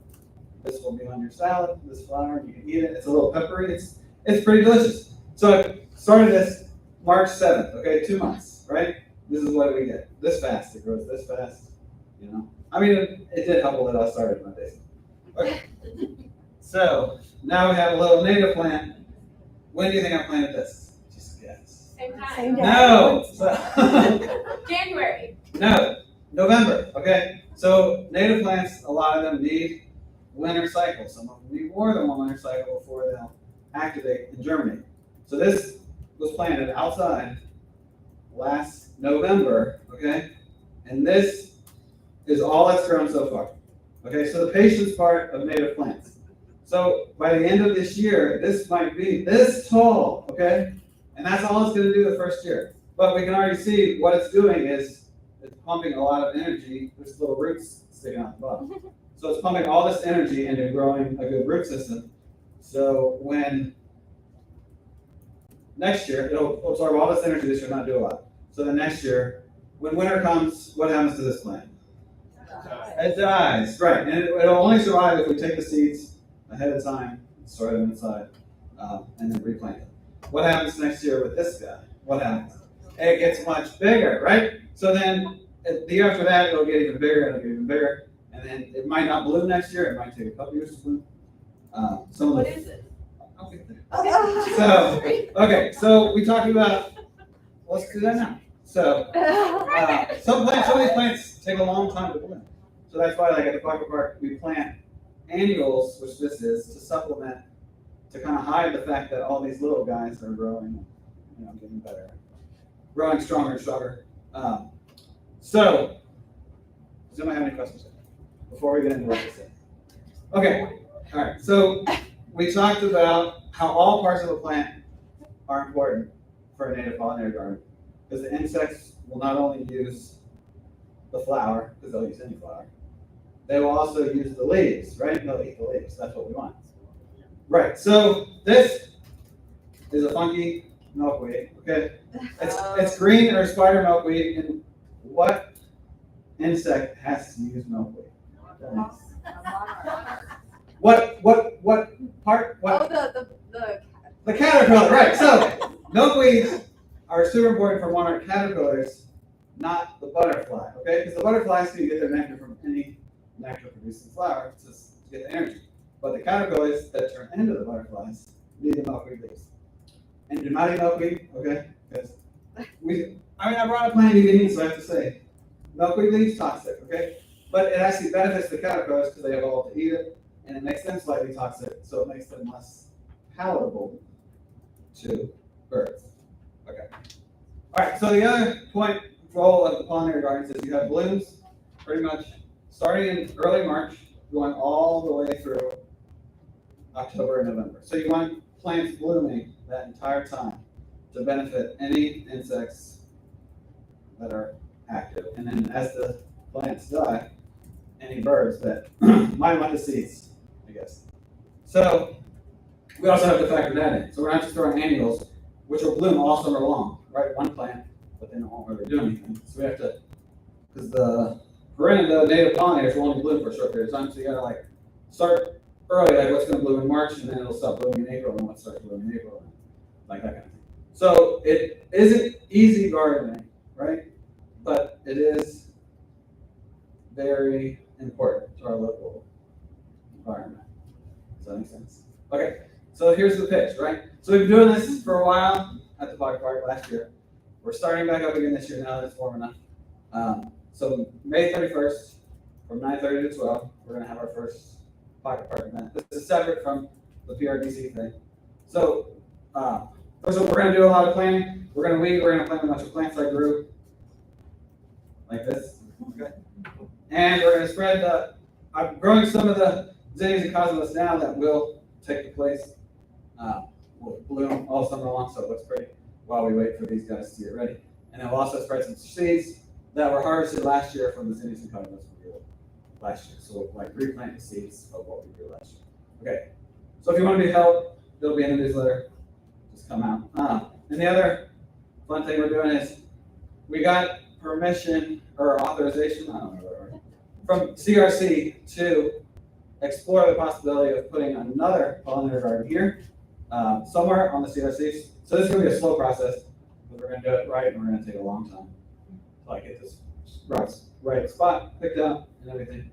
this will be on your salad, this flower, you can eat it. It's a little peppery, it's pretty delicious. So I started this March 7th, okay, 2 months, right? This is what we get. This fast, it grows this fast, I mean, it did help a little. I started my days. Okay. So now we have a little native plant. When do you think I planted this? Just guess. Same time. No. January. No. November. Okay. So native plants, a lot of them need winter cycles. Some of them need more than one winter cycle before they'll activate and germinate. So this was planted outside last November. Okay. And this is all that's grown so far. Okay. So the patience part of native plants. So by the end of this year, this might be this tall, okay? And that's all it's gonna do the first year. But we can already see what it's doing is it's pumping a lot of energy. There's little roots sticking out the bottom. So it's pumping all this energy into growing a good root system. So when next year, it'll absorb all this energy this year, not do a lot. So then next year, when winter comes, what happens to this plant? It dies, right? And it'll only survive if we take the seeds ahead of time, store them inside, and then replant them. What happens next year with this guy? What happens? It gets much bigger, right? So then the year after that, it'll get even bigger, and it'll get even bigger, and then it might not bloom next year. It might take a couple years to bloom. What is it? So, okay, so we talked about, let's do that now. So, some of these plants take a long time to bloom. So that's why, like at the Pocket Park, we plant annuals, which this is, to supplement, to kind of hide the fact that all these little guys are growing, getting better, growing stronger and stronger. So, does anyone have any questions before we get into what they say? Okay, all right, so we talked about how all parts of a plant are important for a native pollinator garden, because the insects will not only use the flower, because they'll use any flower, they will also use the leaves, right? They'll eat the leaves, that's what we want. Right, so this is a funky milkweed, okay? It's green or spider milkweed, and what insect has to use milkweed? What part? What? Oh, The caterpillar, right? So milkweeds are super important for monarch caterpillars, not the butterfly, okay? Because the butterflies can get their nectar from any nectar-producing flower to get the energy, but the caterpillars that turn into the butterflies need the milkweed leaves. And Jamadi milkweed, okay? Because I brought up plenty you can eat, so I have to say, milkweed leaves toxic, okay? But it actually benefits the caterpillars because they evolved to eat it, and it makes them slightly toxic, so it makes them less palatable to birds. Okay. All right, so the other role of the pollinator gardens is you have blooms pretty much starting in early March, going all the way through October and November. So you want plants blooming that entire time to benefit any insects that are active. And then as the plants die, any birds that might want the seeds, I guess. So we also have to factor that in. So we're not just throwing annuals, which will bloom all summer long, right? One plant, but they don't really do anything. So we have to, because the native pollinators will only bloom for a short period of time, so you gotta like start early, like what's gonna bloom in March, and then it'll stop blooming in April, and what starts blooming in April, like that kind of thing. So it isn't easy gardening, right? But it is very important to our local environment. Does that make sense? Okay, so here's the pitch, right? So we've been doing this for a while at the Pocket Park last year. We're starting back up again this year now that it's warm enough. So May 31st, from 9:30 to 12, we're gonna have our first Pocket Park event. This is separate from the PRDC thing. So first of all, we're gonna do a lot of planting. We're gonna plant a bunch of plants I grew, like this, okay? And we're gonna spread I'm growing some of the zinnias and cosmos now that will take the place. Will bloom all summer long, so it looks pretty while we wait for these guys to get ready. And then we'll also spread some seeds that were harvested last year from the zinnias and cosmos we grew last year. So we'll like replant the seeds of what we grew last year. Okay, so if you want to be help, it'll be in the newsletter. Just come out. And the other fun thing we're doing is we got permission or authorization, I don't know the word, from CRC to explore the possibility of putting another pollinator garden here, somewhere on the CRC. So this is gonna be a slow process, but we're gonna do it right, and we're gonna take a long time to like get this right spot picked out and everything.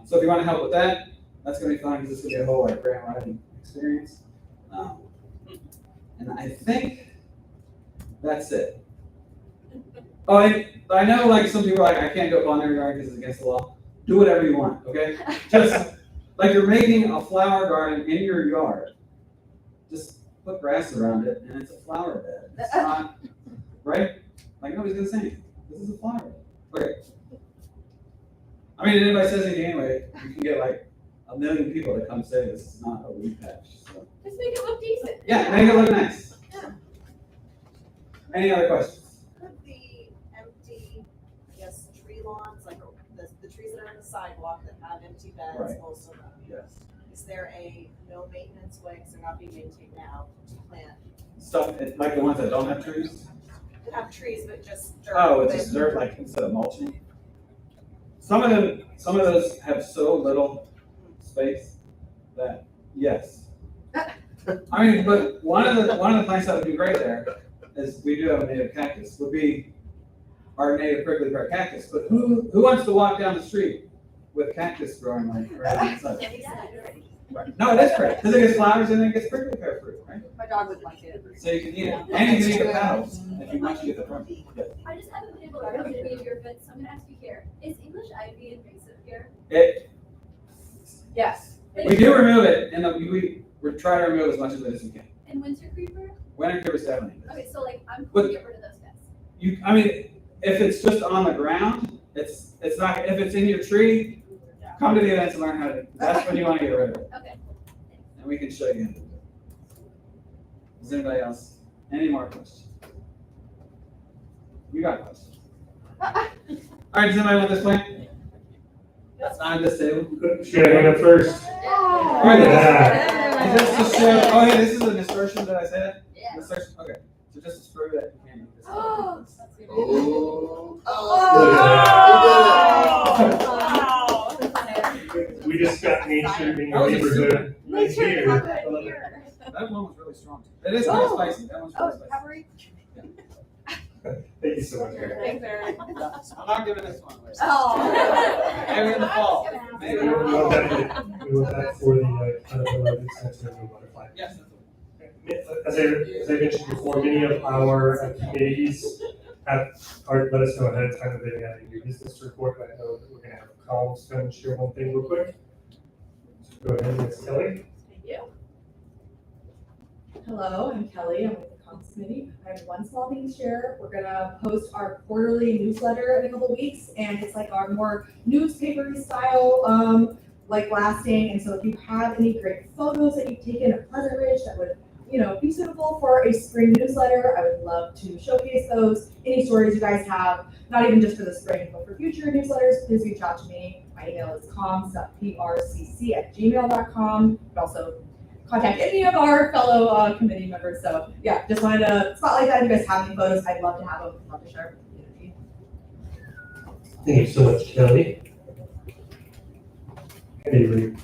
So if you want to help with that, that's gonna be fun because this is gonna be a whole like grant writing experience. And I think that's it. Oh, and I know like some people are like, I can't go pollinator garden because it's against the law. Do whatever you want, okay? Just like you're making a flower garden in your yard. Just put grass around it and it's a flower bed. It's not, right? Like nobody's gonna say anything. This is a flower bed. Okay. I mean, if anybody says anything anyway, you can get like 1 million people to come say this is not a weed patch. So. Just make it look decent. Yeah, make it look nice. Yeah. Any other questions? Could the empty, I guess, tree lawns, like the trees that are on the sidewalk that have empty beds Right. also, Yes. is there a no maintenance way, because they're not being maintained now, to plant? Stuff, like the ones that don't have trees? That have trees, but just dirt. Oh, it's just dirt, like instead of mulching? Some of those have so little space that, yes. I mean, but one of the plants that would be great there is, we do have a native cactus, would be our native prickly pear cactus, but who wants to walk down the street with cactus growing like right outside? Right. No, it is pretty, because it gets flowers and then it gets prickly pear fruit, right? My dog would like it. So you can eat it, and you can eat the petals, if you want to get the fruit. Yeah. I just haven't been able to come to any of your events, so I'm gonna ask you here, is English ivy invasive here? Yes. We do remove it, and we try to remove as much of it as we can. And winter creeper? Winter creeper is definitely. Okay, so like, I'm But- going to get rid of those guys. I mean, if it's just on the ground, it's not, if it's in your tree, come to the events and learn how to, that's when you want to get rid of it. Okay. And we can show you how to do it. Does anybody else, any more questions? You got questions? All right, does anybody want this plant? That's not this table. Should I hand up first? All right, Yeah. is this just show, oh, hey, this is an assertion that I said? Yeah. Assertion, okay, so just to prove that you can't do this. We just got Main Street in That your was a neighborhood. Make sure you have Right that here. That one was really strong. It is kind of spicy, that one's really spicy. Recovery? Thank you so much, Eric. Thanks, Eric. I'm not giving this one away. Oh. Maybe in the fall. Maybe. We want that for the caterpillar extension of the butterfly. Yes. As I mentioned before, many of our committees let us know ahead of time that they have a new business report, but I know that we're gonna have Collins come and share one thing real quick. So go ahead, Ms. Kelly. Thank you. Hello, I'm Kelly. I'm with the Comms Committee. I have one small thing to share. We're gonna post our quarterly newsletter in a couple weeks, and it's like our more newspaper style, like lasting. And so if you have any great photos that you've taken at Pleasant Ridge that would, be suitable for a spring newsletter, I would love to showcase those. Any stories you guys have, not even just for the spring, but for future newsletters, please reach out to me. My email is comms.prcc@gmail.com. You can also contact any of our fellow committee members. So yeah, just wanted to spotlight that. If you guys have any photos, I'd love to have them. Love to share with the community. Thank you so much, Kelly. Anyway,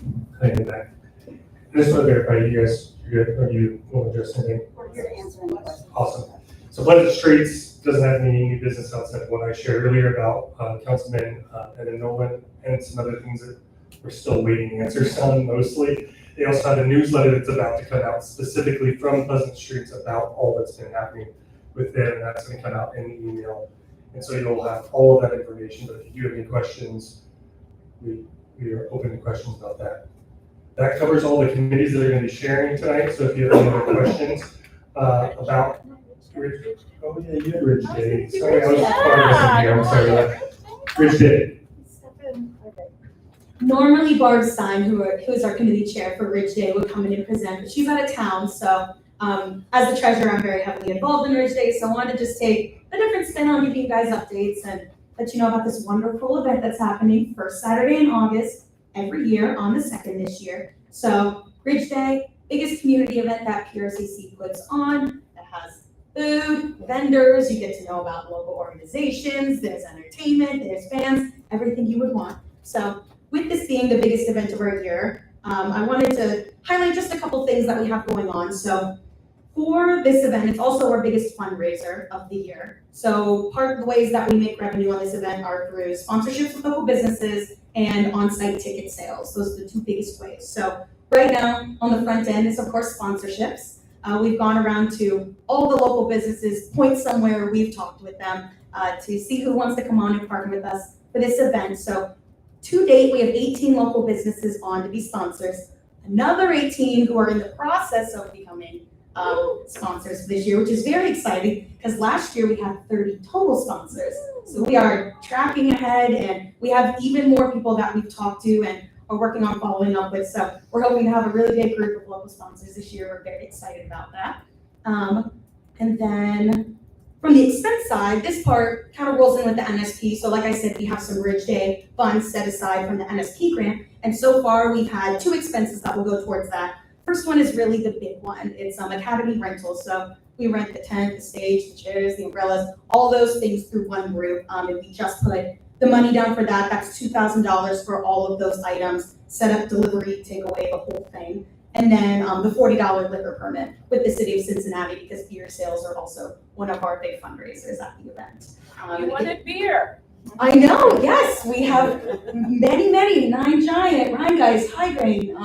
hand it back. I just want to verify you guys, you're good, or you want to address anything? We're here answering questions. Awesome. So Pleasant Streets doesn't have any new business outside of what I shared earlier about Councilman Evan Nolan and some other things that we're still waiting answers on mostly. They also have a newsletter that's about to come out specifically from Pleasant Streets about all that's been happening with them, and that's going to come out in the email. And so you'll have all of that information, but if you do have any questions, we are open to questions about that. That covers all the committees that are going to be sharing tonight, so if you have any other questions about Ridge, oh yeah, you had Ridge Day. Sorry, I was part of this here, I'm sorry about that. Ridge Day. Normally Barb Stein, who is our committee chair for Ridge Day, would come in and present, but she's out of town, so as the treasurer, I'm very heavily involved in Ridge Day, so I wanted to just take a different spin on giving you guys updates and let you know about this wonderful event that's happening first Saturday in August every year on the 2nd this year. So Ridge Day, biggest community event that PRCC puts on, that has food, vendors, you get to know about local organizations, there's entertainment, there's fans, everything you would want. So with this being the biggest event of our year, I wanted to highlight just a couple things that we have going on. So for this event, it's also our biggest fundraiser of the year. So part of the ways that we make revenue on this event are through sponsorships with local businesses and on-site ticket sales. Those are the two biggest ways. So right now on the front end is of course sponsorships. We've gone around to all the local businesses, point somewhere, we've talked with them to see who wants to come on and partner with us for this event. So to date, we have 18 local businesses on to be sponsors. Another 18 who are in the process of becoming sponsors this year, which is very exciting because last year we had 30 total sponsors. So we are tracking ahead and we have even more people that we've talked to and are working on following up with. So we're hoping to have a really big group of local sponsors this year. We're very excited about that. And then From the expense side, this part kind of rolls in with the NSP. So like I said, we have some Ridge Day funds set aside from the NSP grant. And so far, we've had 2 expenses that will go towards that. First one is really the big one. It's Academy rentals. So we rent the tent, the stage, the chairs, the umbrellas, all those things through one group. And we just put the money down for that. That's $2,000 for all of those items, set up, delivery, take away, the whole thing. And then the $40 liquor permit with the city of Cincinnati, because beer sales are also one of our big fundraisers at the event. You wanted beer. I know, yes, we have many, Nine Giant, Rhine Guys, High Grain,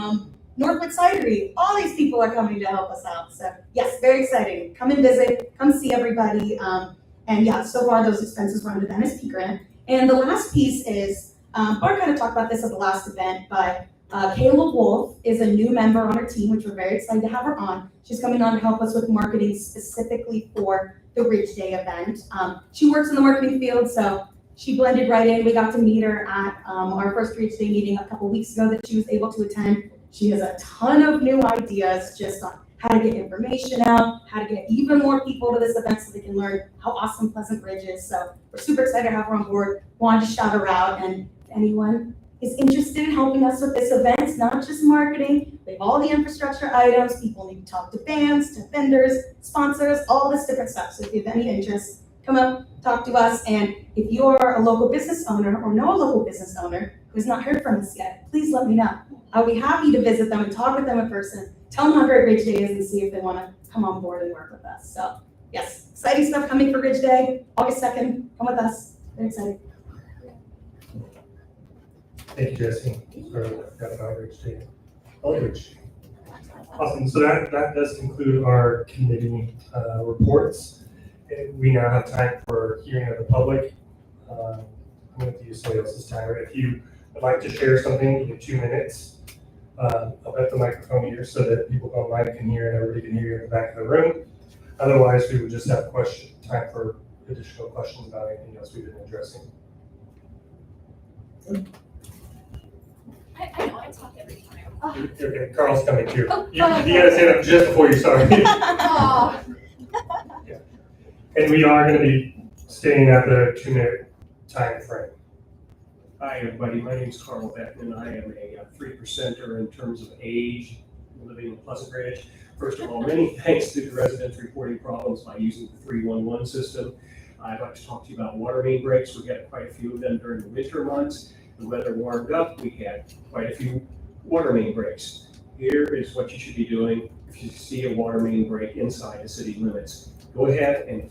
Northwood Cidery, all these people are coming to help us out. So yes, very exciting. Come and visit, come see everybody. And yeah, so far those expenses were under the NSP grant. And the last piece is, Bart kind of talked about this at the last event, but Kayla Wolf is a new member on our team, which we're very excited to have her on. She's coming on to help us with marketing specifically for the Ridge Day event. She works in the marketing field, so she blended right in. We got to meet her at our first Ridge Day meeting a couple weeks ago that she was able to attend. She has a ton of new ideas just on how to get information out, how to get even more people to this event so they can learn how awesome Pleasant Ridge is. So we're super excited to have her on board. Wanted to shout her out, and if anyone is interested in helping us with this event, it's not just marketing. We have all the infrastructure items. People need to talk to bands, to vendors, sponsors, all this different stuff. So if you have any interest, come up, talk to us. And if you are a local business owner or know a local business owner who's not heard from us yet, please let me know. I'll be happy to visit them and talk with them in person, tell them how great Ridge Day is, and see if they want to come on board and work with us. So yes, exciting stuff coming for Ridge Day, August 2nd. Come with us. Very excited. Thank you, Jesse, for that outreach to Aldridge. Awesome, so that does conclude our committee reports. And we now have time for hearing of the public. I'm going to use somebody else's timer. If you would like to share something, you get 2 minutes. I'll have the microphone here so that people online can hear and everybody can hear you in the back of the room. Otherwise, we would just have time for additional questions about anything else we've been addressing. I know, I talk every time. Okay, Carl's coming too. You gotta say that just before you start. Oh. Yeah. And we are gonna be staying at the 2-minute time frame. Hi, everybody. My name is Carl Beckman. I am a 3%er in terms of age, living in Pleasant Ridge. First of all, many thanks to the residents reporting problems by using the 311 system. I'd like to talk to you about water main breaks. We had quite a few of them during the winter months. The weather warmed up, we had quite a few water main breaks. Here is what you should be doing if you see a water main break inside the city limits. Go ahead and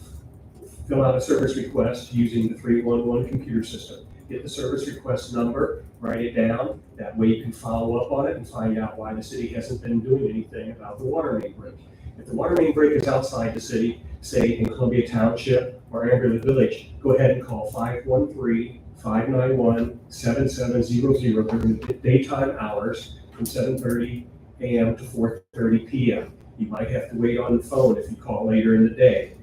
fill out a service request using the 311 computer system. Get the service request number, write it down. That way you can follow up on it and find out why the city hasn't been doing anything about the water main break. If the water main break is outside the city, say in Columbia Township or Amberley Village, go ahead and call 513-591-7700 during the daytime hours from 7:30 a.m. to 4:30 p.m. You might have to wait on the phone if you call later in the day.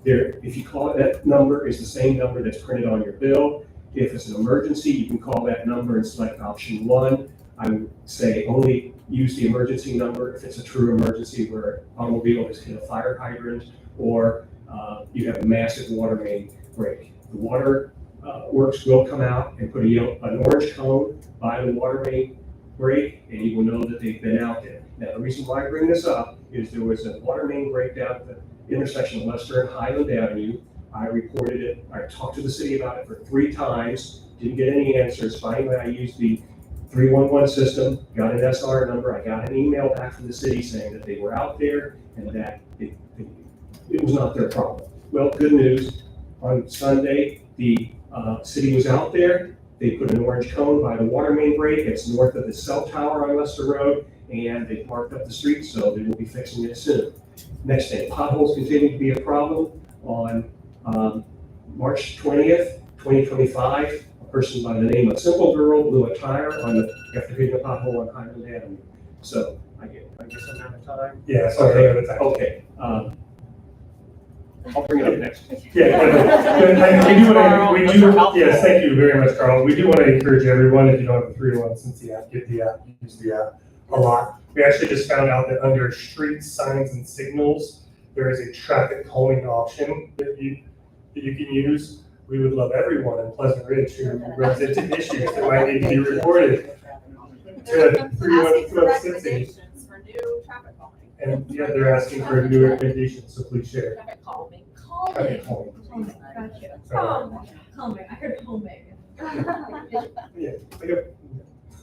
If you call that number is the same number that's printed on your bill. If it's an emergency, you can call that number and select option 1. I would say only use the emergency number if it's a true emergency where an automobile has hit a fire hydrant or you have a massive water main break. The water works will come out and put an orange cone by the water main break, and you will know that they've been out there. Now, the reason why I bring this up is there was a water main breakdown at the intersection of Lester and Highland Avenue. I reported it. I talked to the city about it for 3 times, didn't get any answers. Finally, I used the 311 system, got an SR number. I got an email back from the city saying that they were out there and that it was not their problem. Well, good news. On Sunday, the city was out there. They put an orange cone by the water main break. It's north of the cell tower on Lester Road, and they marked up the street, so they will be fixing it soon. Next thing, potholes continue to be a problem. On March 20th, 2025, a person by the name of Simple Girl blew a tire after hitting a pothole on Highland Avenue. So I guess I'm out of time. Yeah, sorry, out of time. Okay. I'll bring it up next. Yeah, yes, thank you very much, Carl. We do want to encourage everyone, if you don't have the 301 since the app, get the app, use the app a lot. We actually just found out that under street signs and signals, there is a traffic calming option that you can use. We would love everyone in Pleasant Ridge who runs into issues that might need to be reported to Asking for 311260. recommendations for new traffic calming. And yeah, they're asking for new recommendations, so please share. Traffic calming. Traffic calming. Calming, gotcha. So, Calming, I heard homing. yeah, go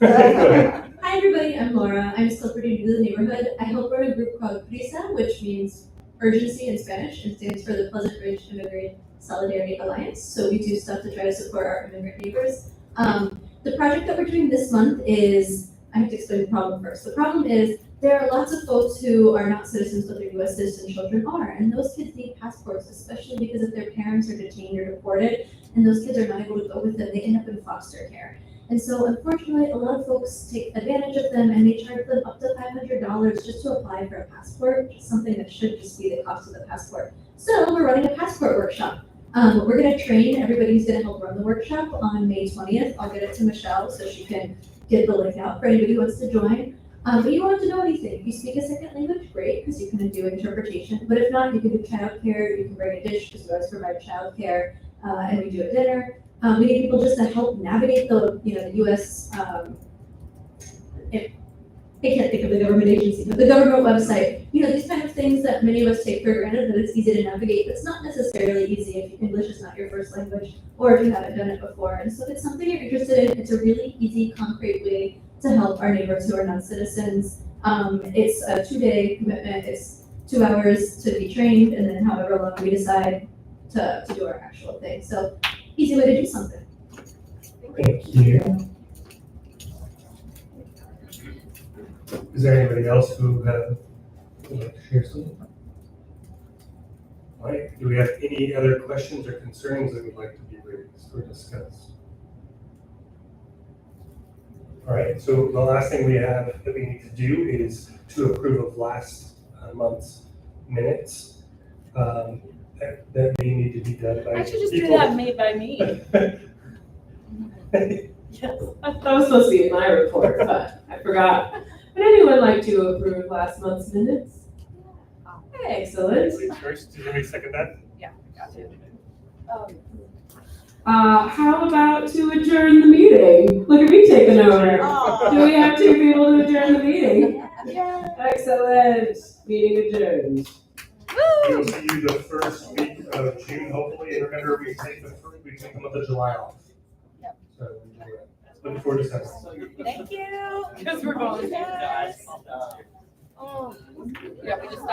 ahead. Hi, everybody. I'm Laura. I'm still pretty new to the neighborhood. I help run a group called PRISA, which means urgency in Spanish and stands for the Pleasant Ridge Immigrant Solidarity Alliance. So we do stuff to try to support our immigrant neighbors. The project that we're doing this month is, I have to explain the problem first. The problem is there are lots of folks who are not citizens, but their U.S. citizen children are. And those kids need passports, especially because if their parents are detained or deported, and those kids are not able to go with them, they end up in foster care. And so unfortunately, a lot of folks take advantage of them and they charge them up to $500 just to apply for a passport, something that should just be the cost of the passport. So we're running a passport workshop. We're gonna train everybody who's gonna help run the workshop on May 20th. I'll get it to Michelle so she can get the link out for anybody who wants to join. But you don't have to know anything. If you speak a second language, great, because you can do interpretation. But if not, you can do childcare, you can bring a dish, because we always provide childcare, and we do a dinner. We need people just to help navigate the U.S. I can't think of the government agency, but the government website. These kind of things that many of us take for granted that it's easy to navigate. It's not necessarily easy if English is not your first language or if you haven't done it before. And so if it's something you're interested in, it's a really easy, concrete way to help our neighbors who are non-citizens. It's a 2-day commitment. It's 2 hours to be trained, and then however long we decide to do our actual thing. So easy way to do something. Thank you. Is there anybody else who would like to share something? All right, do we have any other questions or concerns that would like to be raised or discussed? All right, so the last thing we have that we need to do is to approve of last month's minutes. That may need to be done by. I should just do people. that made by me. Yes. That was supposed to be in my report, but I forgot. Would anyone like to approve last month's minutes? Excellent. First, did anybody second that? Yeah, got it. How about to adjourn the meeting? Look at me taking over. Oh. Do we have 2 people to adjourn the meeting? Yeah. Excellent. Meeting adjourned. We'll see you the first week of June, hopefully, and remember, we take the month of July off. Yep. So, looking forward to that. Thank you. Because we're going. Yes. Oh, yeah, we just